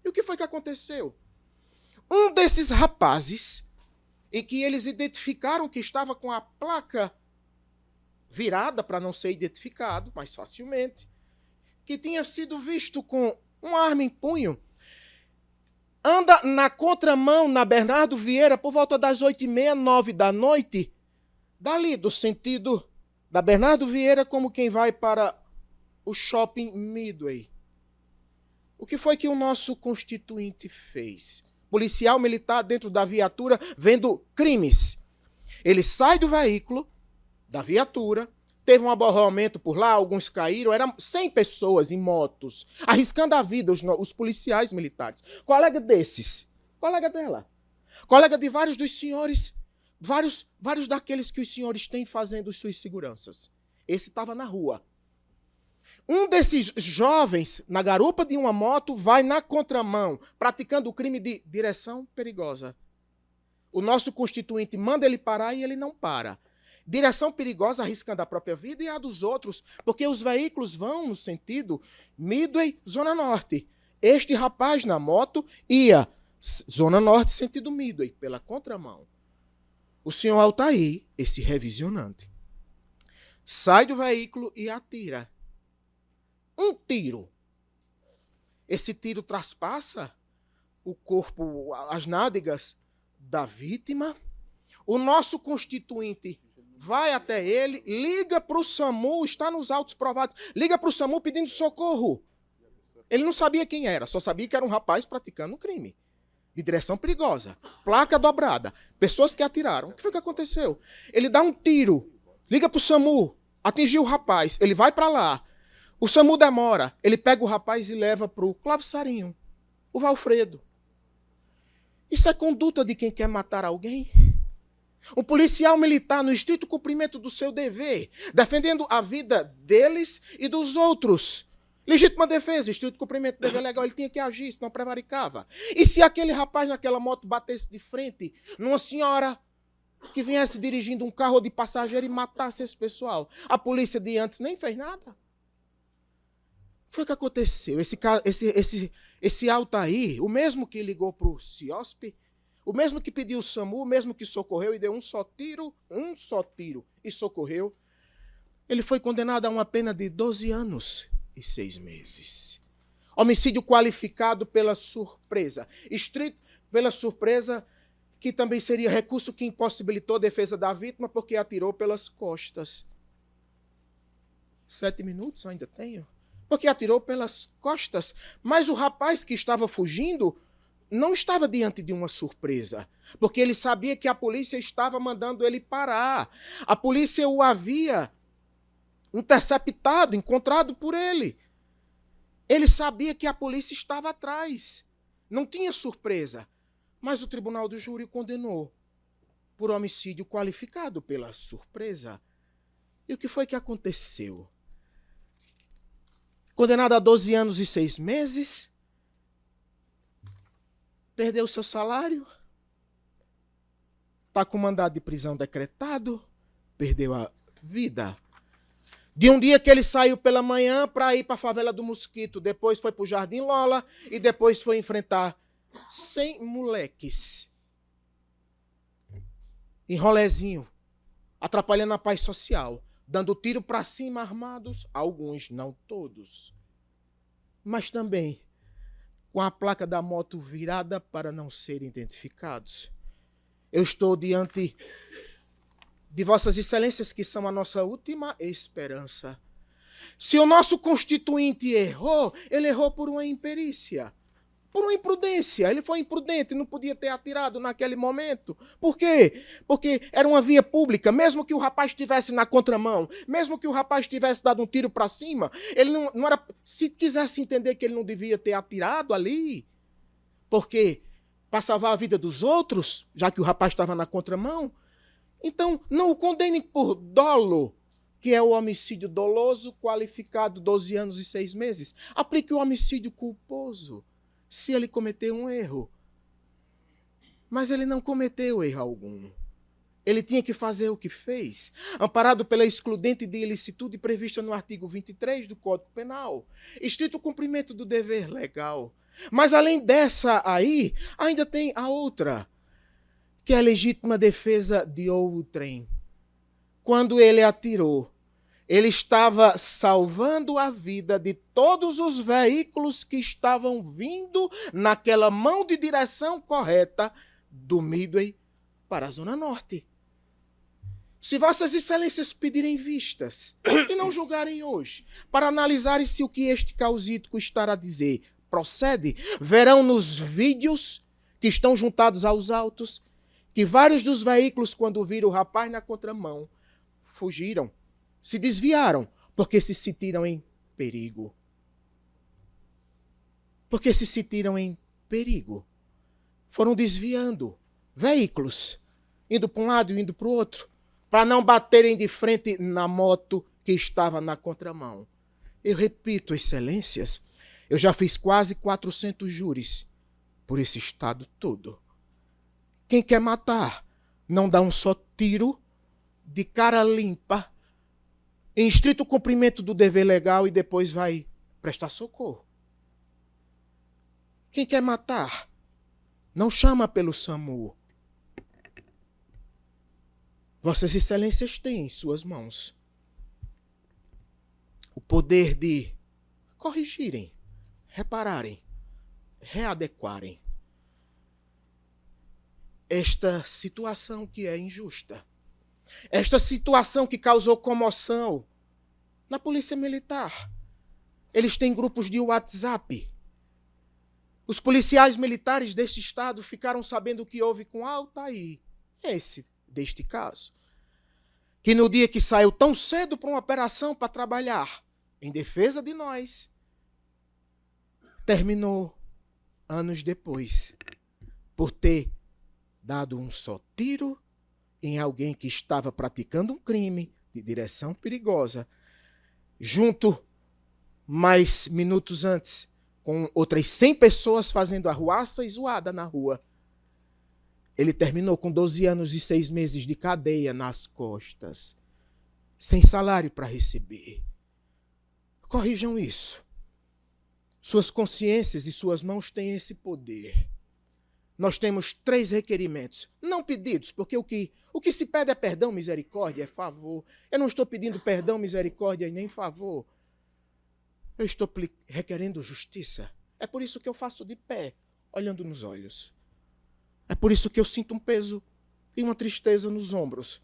E o que foi que aconteceu? Um desses rapazes, em que eles identificaram que estava com a placa virada para não ser identificado mais facilmente, que tinha sido visto com uma arma em punho, anda na contramão na Bernardo Vieira por volta das 8h30, 9 da noite, dali do sentido da Bernardo Vieira, como quem vai para o shopping Midway. O que foi que o nosso constituinte fez? Policial militar dentro da viatura vendo crimes. Ele sai do veículo, da viatura, teve um aborrecimento por lá, alguns caíram, eram 100 pessoas em motos, arriscando a vida os policiais militares. Colega desses, colega dela, colega de vários dos senhores, vários daqueles que os senhores têm fazendo suas seguranças. Esse estava na rua. Um desses jovens, na garupa de uma moto, vai na contramão, praticando o crime de direção perigosa. O nosso constituinte manda ele parar e ele não para. Direção perigosa, arriscando a própria vida e a dos outros, porque os veículos vão no sentido Midway, Zona Norte. Este rapaz na moto ia Zona Norte, sentido Midway, pela contramão. O senhor Altair, esse revisionante, sai do veículo e atira. Um tiro. Esse tiro traspassa o corpo, as nádegas da vítima. O nosso constituinte vai até ele, liga para o SAMU, está nos autos provados, liga para o SAMU pedindo socorro. Ele não sabia quem era, só sabia que era um rapaz praticando um crime de direção perigosa, placa dobrada, pessoas que atiraram. O que foi que aconteceu? Ele dá um tiro, liga para o SAMU, atingiu o rapaz, ele vai para lá. O SAMU demora, ele pega o rapaz e leva para o Clóvis Sarinho, o Valfredo. Isso é conduta de quem quer matar alguém? Um policial militar no estrito cumprimento do seu dever, defendendo a vida deles e dos outros. Legítima defesa, estrito cumprimento do dever legal, ele tinha que agir, senão prevaricava. E se aquele rapaz naquela moto batesse de frente numa senhora que viesse dirigindo um carro de passageiro e matasse esse pessoal? A polícia de antes nem fez nada. Foi o que aconteceu. Esse Altair, o mesmo que ligou para o CIOSP, o mesmo que pediu o SAMU, o mesmo que socorreu e deu um só tiro e socorreu, ele foi condenado a uma pena de 12 anos e 6 meses. Homicídio qualificado pela surpresa. Estrito pela surpresa, que também seria recurso que impossibilitou a defesa da vítima porque atirou pelas costas. 7 minutos ainda tenho? Porque atirou pelas costas. Mas o rapaz que estava fugindo não estava diante de uma surpresa, porque ele sabia que a polícia estava mandando ele parar. A polícia o havia interceptado, encontrado por ele. Ele sabia que a polícia estava atrás. Não tinha surpresa. Mas o tribunal do júri condenou por homicídio qualificado pela surpresa. E o que foi que aconteceu? Condenado a 12 anos e 6 meses, perdeu seu salário, está com mandado de prisão decretado, perdeu a vida. De um dia que ele saiu pela manhã para ir para a favela do Mosquito, depois foi para o Jardim Lola e depois foi enfrentar 100 moleques em rolezinho, atrapalhando a paz social, dando tiro para cima armados, alguns, não todos, mas também com a placa da moto virada para não serem identificados. Eu estou diante de Vossas Excelências, que são a nossa última esperança. Se o nosso constituinte errou, ele errou por uma imperícia, por uma imprudência. Ele foi imprudente, não podia ter atirado naquele momento. Por quê? Porque era uma via pública. Mesmo que o rapaz estivesse na contramão, mesmo que o rapaz tivesse dado um tiro para cima, ele não era. Se quisesse entender que ele não devia ter atirado ali, porque para salvar a vida dos outros, já que o rapaz estava na contramão, então não o condenem por dolo, que é o homicídio doloso qualificado 12 anos e 6 meses. Aplique o homicídio culposo, se ele cometeu um erro. Mas ele não cometeu erro algum. Ele tinha que fazer o que fez, amparado pela excludente de ilicitude prevista no artigo 23 do Código Penal, estrito cumprimento do dever legal. Mas além dessa aí, ainda tem a outra, que é a legítima defesa de outrem. Quando ele atirou, ele estava salvando a vida de todos os veículos que estavam vindo naquela mão de direção correta do Midway para a Zona Norte. Se Vossas Excelências pedirem vistas e não julgarem hoje, para analisarem se o que este causídico está a dizer procede, verão nos vídeos que estão juntados aos autos que vários dos veículos, quando viram o rapaz na contramão, fugiram, se desviaram, porque se sentiram em perigo. Porque se sentiram em perigo. Foram desviando veículos, indo para um lado e indo para o outro, para não baterem de frente na moto que estava na contramão. Eu repito, Excelências, eu já fiz quase 400 júris por esse estado todo. Quem quer matar, não dá um só tiro de cara limpa, em estrito cumprimento do dever legal e depois vai prestar socorro. Quem quer matar, não chama pelo SAMU. Vossas Excelências têm em suas mãos o poder de corrigirem, repararem, readequarem esta situação que é injusta. Esta situação que causou comoção na Polícia Militar. Eles têm grupos de WhatsApp. Os policiais militares deste estado ficaram sabendo o que houve com Altair, deste caso, que no dia que saiu tão cedo para uma operação para trabalhar em defesa de nós, terminou anos depois por ter dado um só tiro em alguém que estava praticando um crime de direção perigosa, junto, mais minutos antes, com outras 100 pessoas fazendo arruaça e zoada na rua. Ele terminou com 12 anos e 6 meses de cadeia nas costas, sem salário para receber. Corrijam isso. Suas consciências e suas mãos têm esse poder. Nós temos 3 requerimentos, não pedidos, porque o que se pede é perdão, misericórdia, é favor. Eu não estou pedindo perdão, misericórdia e nem favor. Eu estou requerendo justiça. É por isso que eu faço de pé, olhando nos olhos. É por isso que eu sinto um peso e uma tristeza nos ombros.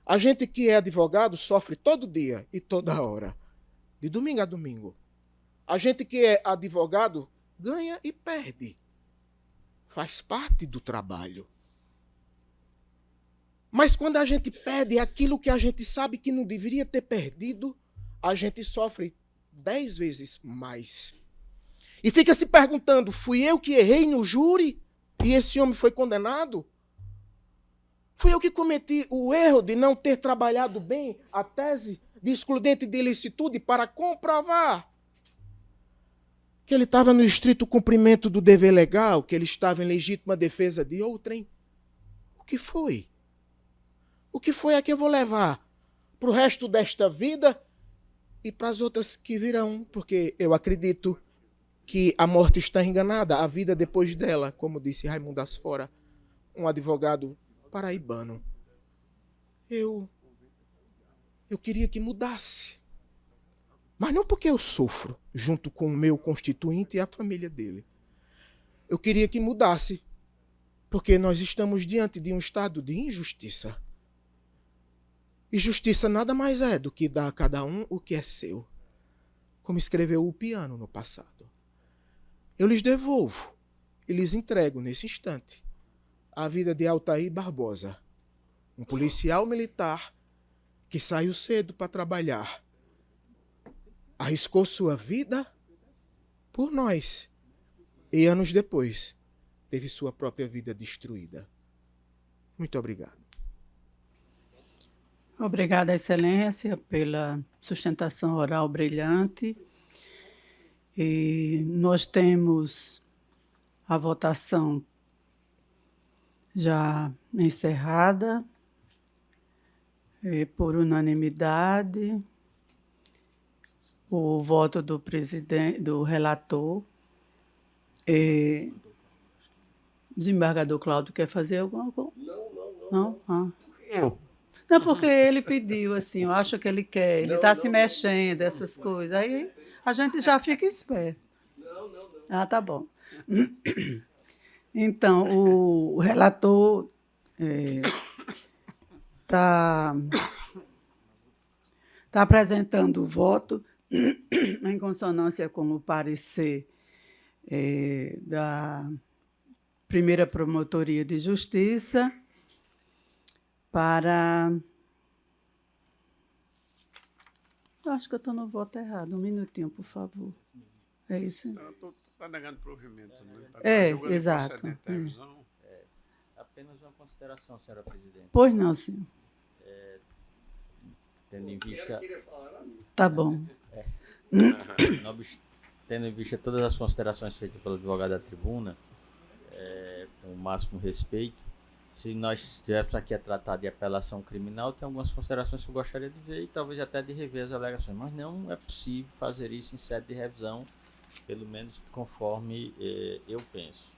A gente que é advogado sofre todo dia e toda hora, de domingo a domingo. A gente que é advogado ganha e perde. Faz parte do trabalho. Mas quando a gente perde aquilo que a gente sabe que não deveria ter perdido, a gente sofre 10 vezes mais. e fica se perguntando, fui eu que errei no júri e esse homem foi condenado? Fui eu que cometi o erro de não ter trabalhado bem a tese de excludente de ilicitude para comprovar que ele estava no estrito cumprimento do dever legal, que ele estava em legítima defesa de outrem? O que foi? O que foi é que eu vou levar para o resto desta vida e para as outras que virão, porque eu acredito que a morte está enganada, a vida depois dela, como disse Raimundo Asfora, um advogado paraibano. Eu queria que mudasse. Mas não porque eu sofro, junto com o meu constituinte e a família dele. Eu queria que mudasse, porque nós estamos diante de um estado de injustiça. E justiça nada mais é do que dar a cada um o que é seu, como escreveu o piano no passado. Eu lhes devolvo e lhes entrego nesse instante a vida de Altair Barbosa, um policial militar que saiu cedo para trabalhar, arriscou sua vida por nós e anos depois teve sua própria vida destruída. Muito obrigado. Obrigada, Excelência, pela sustentação oral brilhante. E nós temos a votação já encerrada, por unanimidade, o voto do presidente, do relator. Desembargador Cláudio quer fazer alguma coisa? Não? Ah. Não, porque ele pediu, assim, eu acho que ele quer, ele está se mexendo, essas coisas, aí a gente já fica esperto. Ah, tá bom. Então, o relator está apresentando o voto em consonância com o parecer da Primeira Promotoria de Justiça para... Eu acho que eu estou no voto errado. Um minutinho, por favor. É isso? Está negando provimento, né? Exato. Apenas uma consideração, senhora presidente. Pois não, senhor. Tendo em vista... Tá bom. Tendo em vista todas as considerações feitas pelo advogado da tribuna, com o máximo respeito, se nós estivéssemos aqui a tratar de apelação criminal, tem algumas considerações que eu gostaria de ver e talvez até de rever as alegações, mas não é possível fazer isso em sede de revisão, pelo menos conforme eu penso,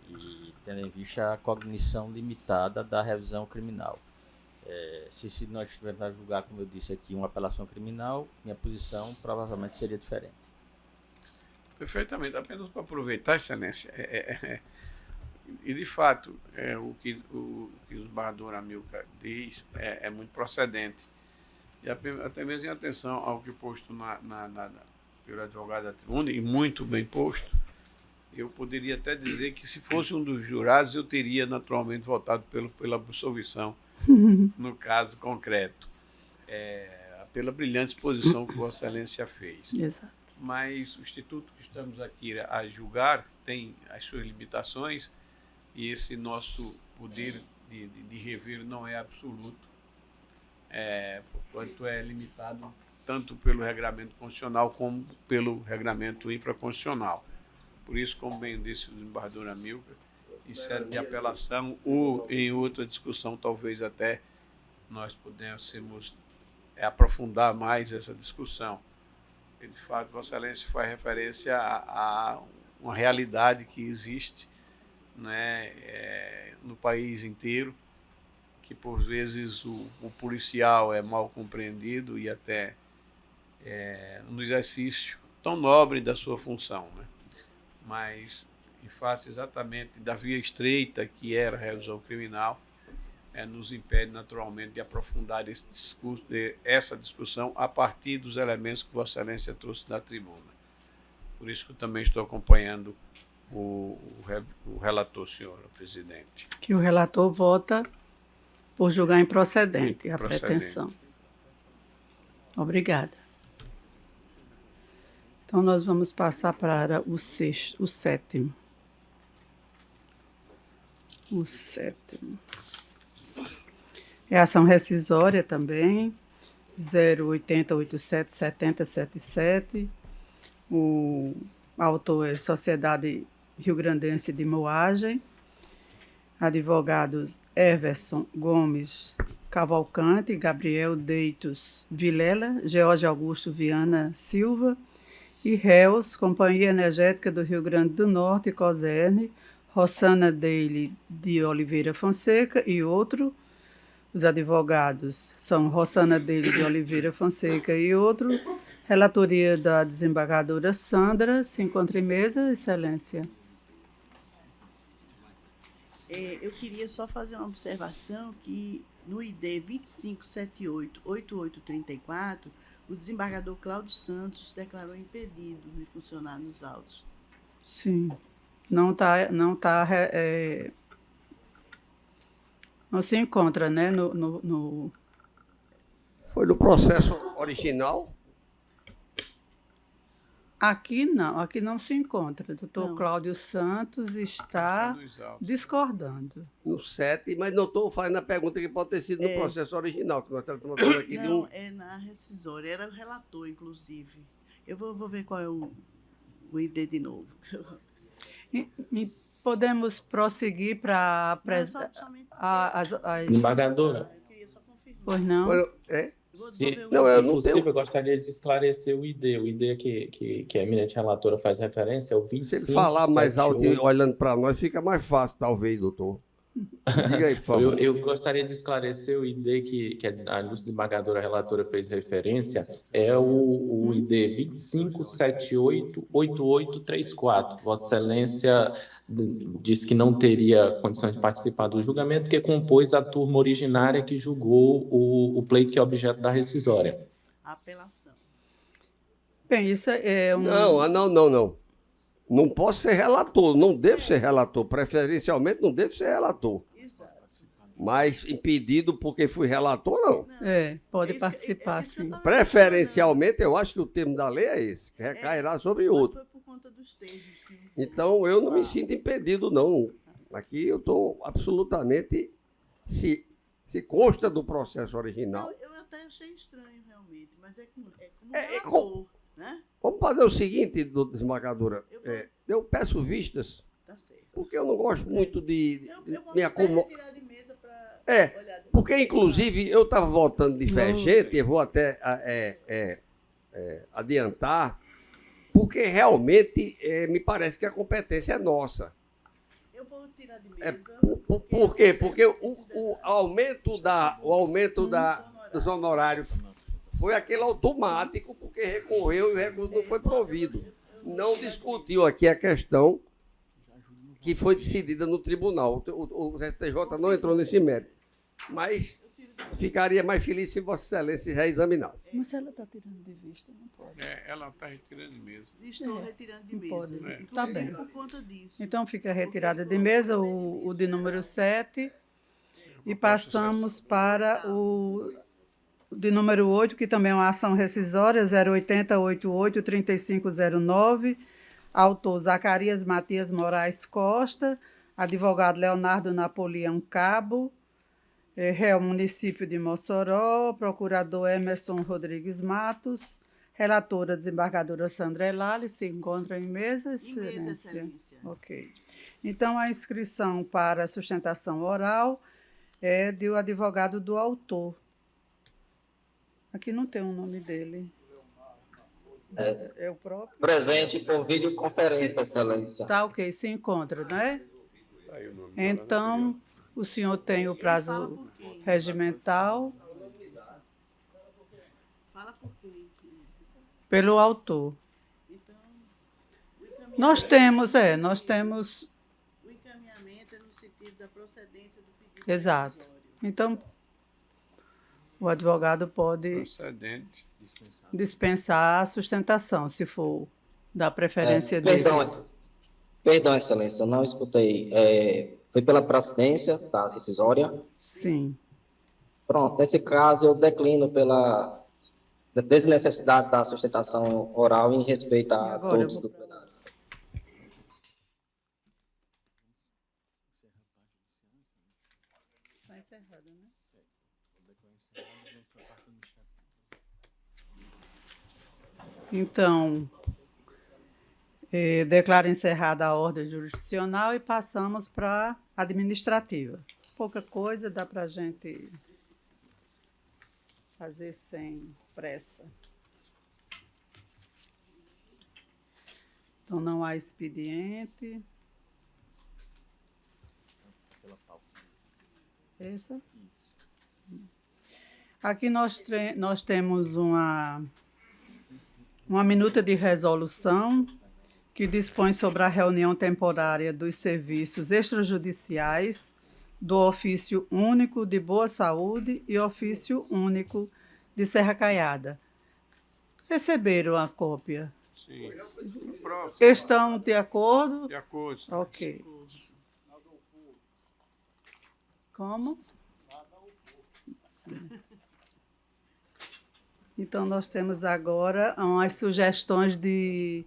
e tendo em vista a cognição limitada da revisão criminal. Se nós estivermos a julgar, como eu disse aqui, uma apelação criminal, minha posição provavelmente seria diferente. Perfeitamente. Apenas para aproveitar, Excelência, e de fato, o que o desembargador Amilcar diz é muito procedente. E até mesmo em atenção ao que posto pelo advogado da tribuna, e muito bem posto, eu poderia até dizer que se fosse um dos jurados, eu teria naturalmente votado pela absolvição, no caso concreto, pela brilhante exposição que Vossa Excelência fez. Exato. Mas o instituto que estamos aqui a julgar tem as suas limitações e esse nosso poder de rever não é absoluto, porquanto é limitado tanto pelo regramento constitucional como pelo regramento infraconstitucional. Por isso, como bem disse o desembargador Amilcar, em sede de apelação ou em outra discussão, talvez até nós pudéssemos aprofundar mais essa discussão. E, de fato, Vossa Excelência faz referência a uma realidade que existe, né, no país inteiro, que por vezes o policial é mal compreendido e até no exercício tão nobre da sua função, né? Mas em face exatamente da via estreita que era a revisão criminal, nos impede naturalmente de aprofundar essa discussão a partir dos elementos que Vossa Excelência trouxe da tribuna. Por isso que eu também estou acompanhando o relator, senhora presidente. Que o relator vota por julgar improcedente a pretensão. Obrigada. Então, nós vamos passar para o sétimo. O sétimo. É ação rescisória também, 080877077. O autor é Sociedade Rio-Grandense de Moagem. Advogados Everson Gomes Cavalcante, Gabriel Deitos Vilela, George Augusto Viana Silva, e réus, Companhia Energética do Rio Grande do Norte, COSERN, Rossana Deile de Oliveira Fonseca e outro. Os advogados são Rossana Deile de Oliveira Fonseca e outro. Relatoria da desembargadora Sandra. Se encontra em mesa, Excelência. Eu queria só fazer uma observação que no ID 2578-8834, o desembargador Cláudio Santos declarou impedido de funcionar nos autos. Sim. Não se encontra, né, no... Foi no processo original? Aqui não se encontra. O doutor Cláudio Santos está discordando. No 7, mas não estou fazendo a pergunta que pode ter sido no processo original, que nós estamos falando aqui. Não, é na rescisória, era o relator, inclusive. Eu vou ver qual é o ID de novo. E podemos prosseguir para as... Desembargadora. Pois não? Eu não tenho. Eu gostaria de esclarecer o ID. O ID que a eminente relatora faz referência é o 25. Se ele falar mais alto e olhando para nós, fica mais fácil, talvez, doutor. Diga aí, por favor. Eu gostaria de esclarecer o ID que a ilustre desembargadora relatora fez referência, é o ID 25788834. Vossa Excelência disse que não teria condições de participar do julgamento, porque compôs a turma originária que julgou o pleito que é objeto da rescisória. Apelação. Bem, isso é um... Não. Não posso ser relator, não devo ser relator. Preferencialmente, não devo ser relator. Exato. Mas impedido porque fui relator, não. Pode participar, sim. Preferencialmente, eu acho que o termo da lei é esse, que recairá sobre outro. Foi por conta dos termos. Então, eu não me sinto impedido, não. Aqui eu estou absolutamente... Se consta do processo original... Eu até achei estranho, realmente, mas é como relator, né? Vamos fazer o seguinte, desembargadora. Eu peço vistas, porque eu não gosto muito de me acomodar. Porque, inclusive, eu estava votando divergente, eu vou até adiantar, porque realmente me parece que a competência é nossa. Eu vou tirar de mesa. Por quê? Porque o aumento dos honorários foi aquele automático, porque recorreu e o recurso não foi provido. Não discutiu aqui a questão que foi decidida no tribunal. O STJ não entrou nesse mérito. Mas ficaria mais feliz se Vossa Excelência reexaminasse. Mas ela está tirando de vista, não pode. Ela está retirando de mesa. Estou retirando de mesa. Pode. Tá bem. por conta disso. Então fica retirada de mesa o de número 7 e passamos para o de número 8, que também é uma ação rescisória, 08088-3509, autor Zacarias Matias Moraes Costa, advogado Leonardo Napoleão Cabo, réu município de Mossoró, procurador Emerson Rodrigues Matos, relatora desembargadora Sandra Elali, se encontra em mesa, Excelência. Ok. Então, a inscrição para sustentação oral é do advogado do autor. Aqui não tem o nome dele. É o próprio? Presente por videoconferência, Excelência. Tá, ok, se encontra, né? Então, o senhor tem o prazo regimental. Fala por quê? Pelo autor. Nós temos. O encaminhamento é no sentido da procedência do pedido. Exato. Então, o advogado pode dispensar a sustentação, se for da preferência dele. Perdão, Excelência, eu não escutei. Foi pela procedência da rescisória? Sim. Pronto, nesse caso eu declino da desnecessidade da sustentação oral em respeito a todos do plenário. Está encerrado, né? Então, declaro encerrada a ordem jurisdicional e passamos para a administrativa. Pouca coisa, dá para a gente fazer sem pressa. Então, não há expediente. Essa? Aqui nós temos uma minuta de resolução que dispõe sobre a reunião temporária dos serviços extrajudiciais do ofício único de Boa Saúde e ofício único de Serra Caiada. Receberam a cópia? Sim. Estão de acordo? De acordo. Sim. Ok. Como? Sim. Então, nós temos agora umas sugestões de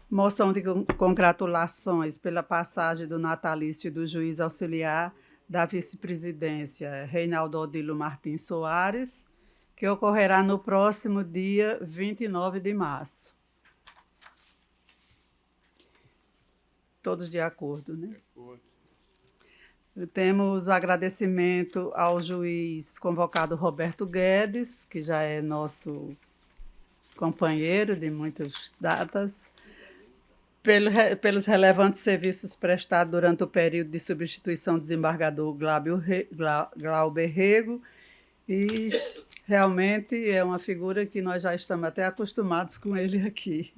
moção de congratulações pela passagem do natalício do juiz auxiliar da vice-presidência, Reinaldo Odilo Martins Soares, que ocorrerá no próximo dia 29 de março. Todos de acordo, né? De acordo. Temos o agradecimento ao juiz convocado Roberto Guedes, que já é nosso companheiro de muitas datas, pelos relevantes serviços prestados durante o período de substituição do desembargador Glauber Rego, e realmente é uma figura que nós já estamos até acostumados com ele aqui.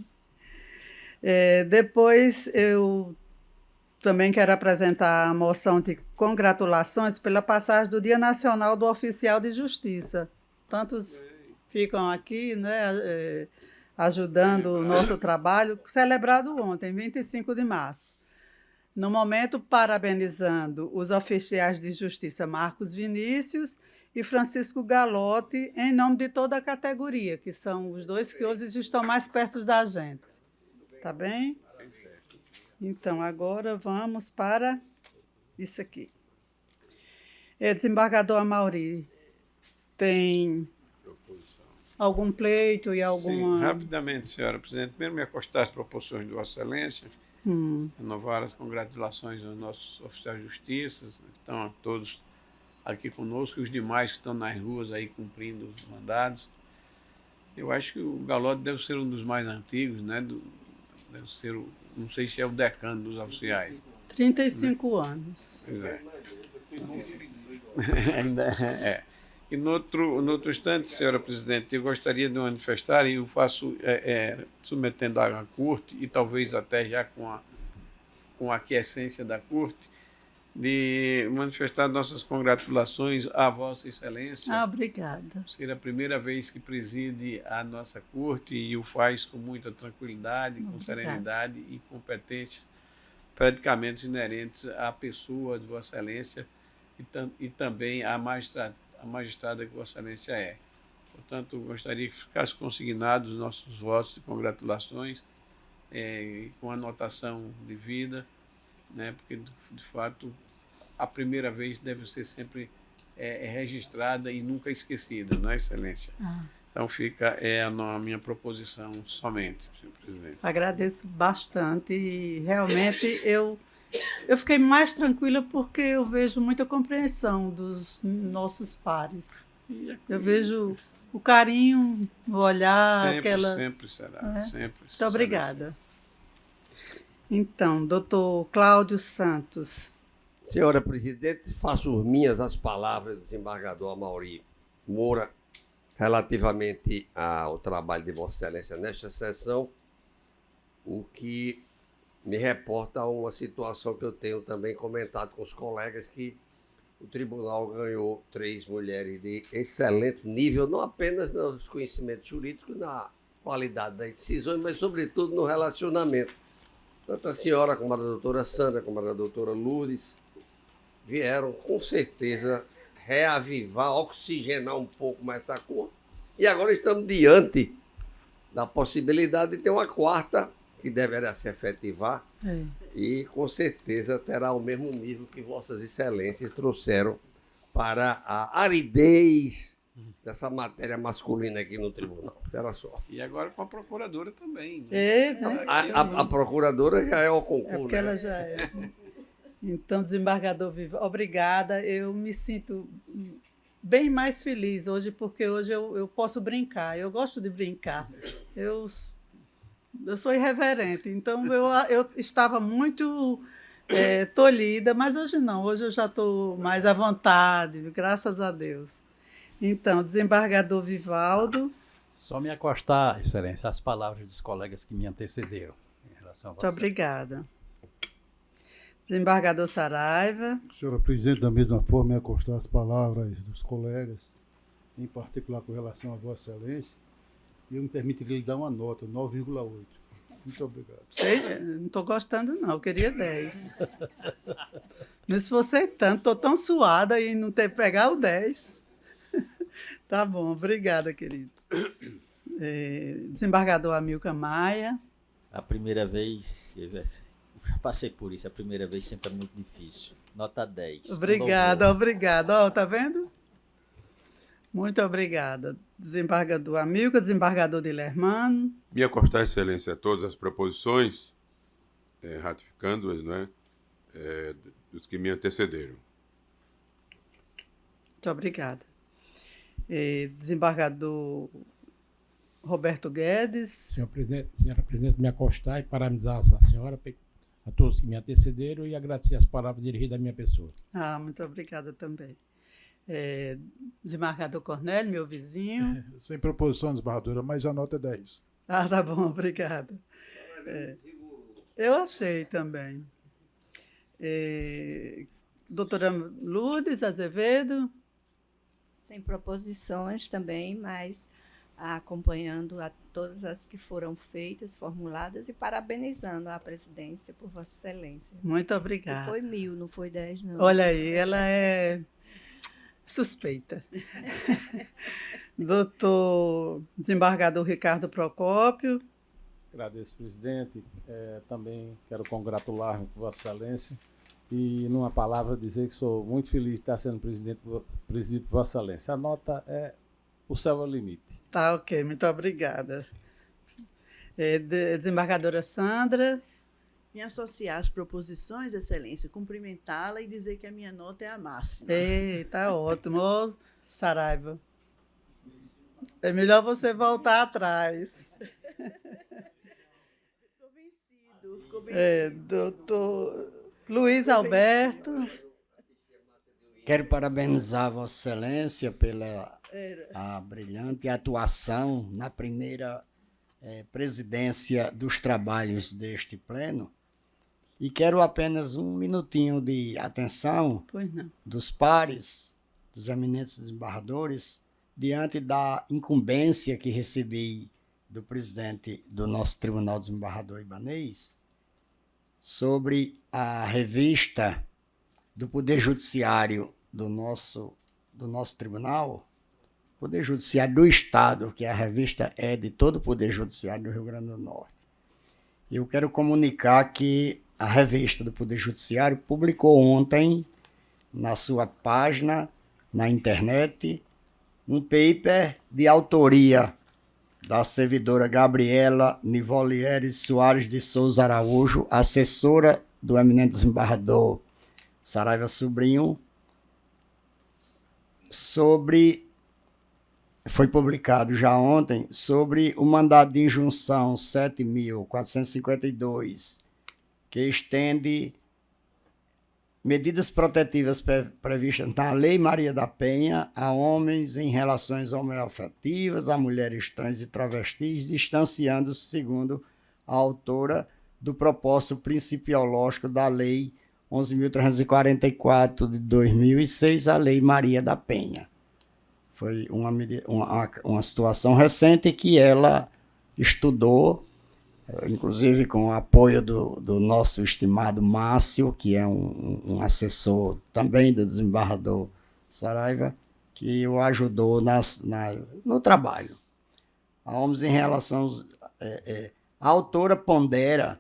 Depois eu também quero apresentar a moção de congratulações pela passagem do Dia Nacional do Oficial de Justiça. Tantos ficam aqui, né, ajudando o nosso trabalho, celebrado ontem, 25 de março. No momento, parabenizando os oficiais de justiça Marcos Vinícius e Francisco Galotti, em nome de toda a categoria, que são os dois que hoje estão mais perto da gente. Tá bem? Então, agora vamos para isso aqui. Desembargador Amaury, tem algum pleito e alguma... Sim, rapidamente, senhora presidente. Primeiro, me acostar às proporções de Vossa Excelência, renovar as congratulações aos nossos oficiais de justiça, que estão todos aqui conosco, e os demais que estão nas ruas aí cumprindo os mandados. Eu acho que o Galotti deve ser um dos mais antigos, né? Deve ser não sei se é o decano dos oficiais. 35 anos. Pois é. Ainda é. E no outro instante, senhora presidente, eu gostaria de manifestar, e eu faço submetendo à corte, e talvez até já com a aquiescência da corte, de manifestar nossas congratulações à Vossa Excelência. Obrigada. Ser a primeira vez que preside a nossa corte e o faz com muita tranquilidade, com serenidade e competência, predicamentos inerentes à pessoa de Vossa Excelência e também à magistrada que Vossa Excelência é. Portanto, gostaria que ficasse consignados os nossos votos de congratulações, com anotação devida, né, porque, de fato, a primeira vez deve ser sempre registrada e nunca esquecida, não é, Excelência? Então, fica a minha proposição somente, senhor presidente. Agradeço bastante e, realmente, eu fiquei mais tranquila porque eu vejo muita compreensão dos nossos pares. Eu vejo o carinho, o olhar, Sempre será, sempre. Muito obrigada. Então, doutor Cláudio Santos. Senhora presidente, faço minhas as palavras do desembargador Amaury Moura relativamente ao trabalho de Vossa Excelência nesta sessão, o que me reporta a uma situação que eu tenho também comentado com os colegas, que o tribunal ganhou 3 mulheres de excelente nível, não apenas nos conhecimentos jurídicos, na qualidade das decisões, mas sobretudo no relacionamento. Tanto a senhora como a doutora Sandra, como a doutora Lourdes, vieram com certeza reavivar, oxigenar um pouco mais essa cor, E agora estamos diante da possibilidade de ter uma quarta, que deverá se efetivar, e com certeza terá o mesmo nível que Vossas Excelências trouxeram para a aridez dessa matéria masculina aqui no tribunal. Era só. E agora com a procuradora também. Né? A procuradora já é o concurso. É porque ela já é. Então, desembargador Vivaldo, obrigada. Eu me sinto bem mais feliz hoje, porque hoje eu posso brincar. Eu gosto de brincar. Eu sou irreverente, então eu estava muito tolhida, mas hoje não. Hoje eu já estou mais à vontade, graças a Deus. Então, desembargador Vivaldo. Só me acostar, Excelência, às palavras dos colegas que me antecederam em relação a você. Muito obrigada. Desembargador Saraiva. Senhora Presidente, da mesma forma, me acostar às palavras dos colegas, em particular com relação a Vossa Excelência, e eu me permitiria lhe dar uma nota, 9,8. Muito obrigado. Não estou gostando, não. Eu queria 10. Me esforcei tanto, estou tão suada e não ter pegar o 10. Tá bom, obrigada, querido. Desembargador Amilcar Maia. A primeira vez, eu já passei por isso, a primeira vez sempre é muito difícil. Nota 10. Obrigada. Ó, tá vendo? Muito obrigada. Desembargador Amilcar, desembargador Dilermano. Me acostar, Excelência, a todas as proposições, ratificando-as, não é? Dos que me antecederam. Muito obrigada. Desembargador Roberto Guedes. Senhora Presidente, me acostar e parabenizar a senhora, a todos que me antecederam e agradecer as palavras dirigidas à minha pessoa. Muito obrigada também. Desembargador Cornélio, meu vizinho. Sem proposição, desembargadora, mas a nota é 10. Tá bom, obrigada. Eu achei também. Doutora Lourdes Azevedo. Sem proposições também, mas acompanhando a todas as que foram feitas, formuladas, e parabenizando a presidência por Vossa Excelência. Muito obrigada. E foi 1000, não foi 10, não. Olha aí, ela é suspeita. Doutor desembargador Ricardo Procópio. Agradeço, presidente. Também quero congratular-me com Vossa Excelência e, numa palavra, dizer que sou muito feliz de estar sendo presidido por Vossa Excelência. A nota é o céu é o limite. Tá, ok. Muito obrigada. Desembargadora Sandra. Me associar às proposições, Excelência, cumprimentá-la e dizer que a minha nota é a máxima. Tá ótimo. Ô, Saraiva, é melhor você voltar atrás. Ficou vencido. Doutor Luiz Alberto. Quero parabenizar Vossa Excelência pela brilhante atuação na primeira presidência dos trabalhos deste pleno. E quero apenas um minutinho de atenção dos pares, dos eminentes desembargadores, diante da incumbência que recebi do presidente do nosso Tribunal Desembargador Ibanez sobre a revista do Poder Judiciário do nosso tribunal, Poder Judiciário do Estado, que a revista é de todo o Poder Judiciário do Rio Grande do Norte. Eu quero comunicar que a revista do Poder Judiciário publicou ontem, na sua página, na internet, um paper de autoria da servidora Gabriela Nivolieri Soares de Souza Araújo, assessora do eminente desembargador Saraiva Sobrinho, foi publicado já ontem, sobre o mandado de injunção 7.452, que estende medidas protetivas previstas na Lei Maria da Penha a homens em relações homoafetivas, a mulheres trans e travestis, distanciando-se, segundo a autora, do propósito principiológico da Lei 11.344 de 2006, a Lei Maria da Penha. Foi uma situação recente que ela estudou, inclusive com o apoio do nosso estimado Márcio, que é um assessor também do desembargador Saraiva, que o ajudou no trabalho. Vamos em relação... a autora pondera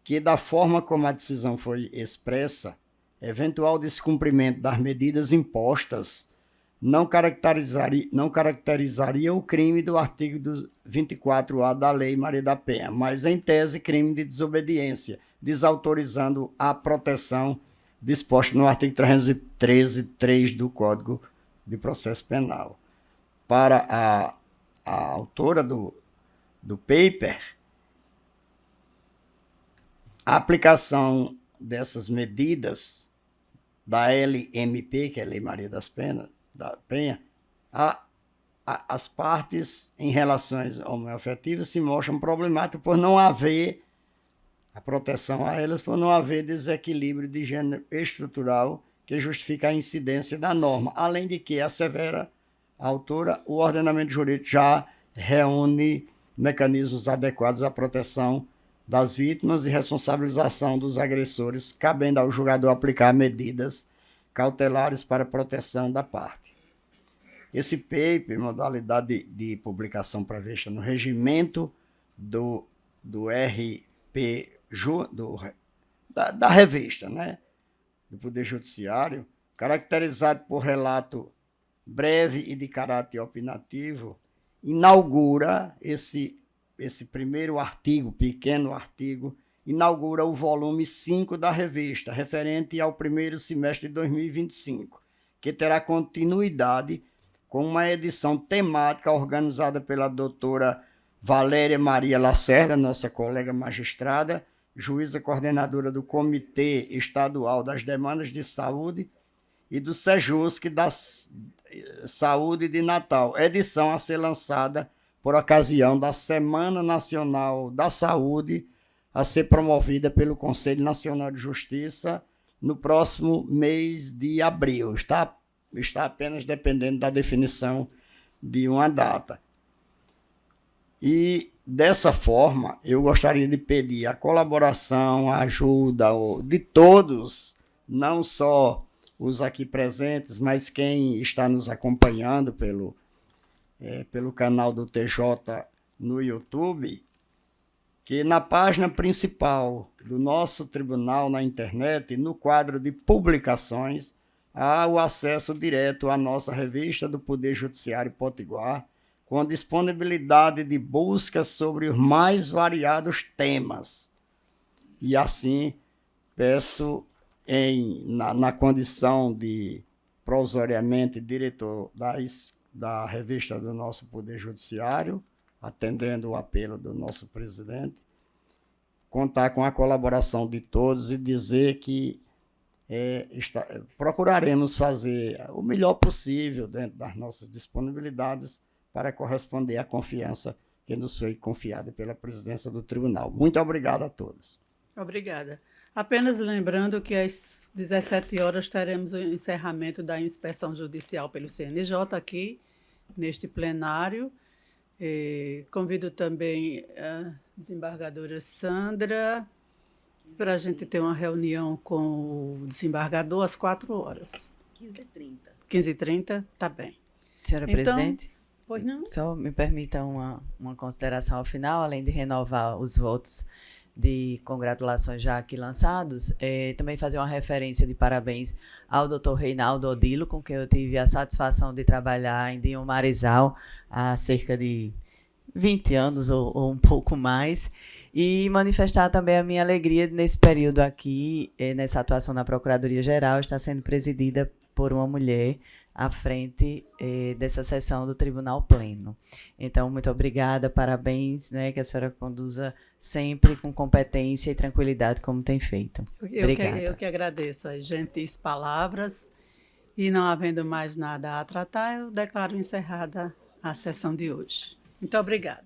que, da forma como a decisão foi expressa, eventual descumprimento das medidas impostas não caracterizaria o crime do artigo 24A da Lei Maria da Penha, mas, em tese, crime de desobediência, desautorizando a proteção disposta no artigo 313.3 do Código de Processo Penal. Para a autora do paper, a aplicação dessas medidas da LMP, que é a Lei Maria da Penha, as partes em relações homoafetivas se mostram problemáticas por não haver a proteção a elas, por não haver desequilíbrio de gênero estrutural que justifique a incidência da norma, além de que, assevera a autora, o ordenamento jurídico já reúne mecanismos adequados à proteção das vítimas e responsabilização dos agressores, cabendo ao julgador aplicar medidas cautelares para proteção da parte. Esse paper, modalidade de publicação prevista no regimento do RP, da revista, né, do Poder Judiciário, caracterizado por relato breve e de caráter opinativo, inaugura esse primeiro artigo, pequeno artigo, inaugura o volume 5 da revista, referente ao primeiro semestre de 2025, que terá continuidade com uma edição temática organizada pela doutora Valéria Maria Lacerda, nossa colega magistrada, juíza coordenadora do Comitê Estadual das Demandas de Saúde e do SEJUSC da Saúde de Natal, edição a ser lançada por ocasião da Semana Nacional da Saúde, a ser promovida pelo Conselho Nacional de Justiça no próximo mês de abril. Está apenas dependendo da definição de uma data. E, dessa forma, eu gostaria de pedir a colaboração, a ajuda de todos, não só os aqui presentes, mas quem está nos acompanhando pelo canal do TJ no YouTube, que na página principal do nosso tribunal na internet, no quadro de publicações, há o acesso direto à nossa revista do Poder Judiciário Potiguar, com disponibilidade de busca sobre os mais variados temas. E assim, peço, na condição de provisoriamente diretor da revista do nosso Poder Judiciário, atendendo o apelo do nosso presidente, contar com a colaboração de todos e dizer que procuraremos fazer o melhor possível dentro das nossas disponibilidades para corresponder à confiança que nos foi confiada pela presidência do tribunal. Muito obrigado a todos. Obrigada. Apenas lembrando que às 17 horas teremos o encerramento da inspeção judicial pelo CNJ aqui, neste plenário. Convido também a desembargadora Sandra para a gente ter uma reunião com o desembargador às 4 horas. 15h30. 15h30, tá bem. Senhora presidente? Pois não? Só me permita uma consideração ao final, além de renovar os votos de congratulações já aqui lançados, também fazer uma referência de parabéns ao Dr. Reinaldo Odilo, com quem eu tive a satisfação de trabalhar em Dinho Marizal há cerca de 20 anos ou um pouco mais, e manifestar também a minha alegria nesse período aqui, nessa atuação na Procuradoria-Geral, está sendo presidida por uma mulher à frente dessa sessão do Tribunal Pleno. Então, muito obrigada, parabéns, né, que a senhora conduza sempre com competência e tranquilidade, como tem feito. Obrigada. Eu que agradeço as gentis palavras, e não havendo mais nada a tratar, eu declaro encerrada a sessão de hoje. Muito obrigada.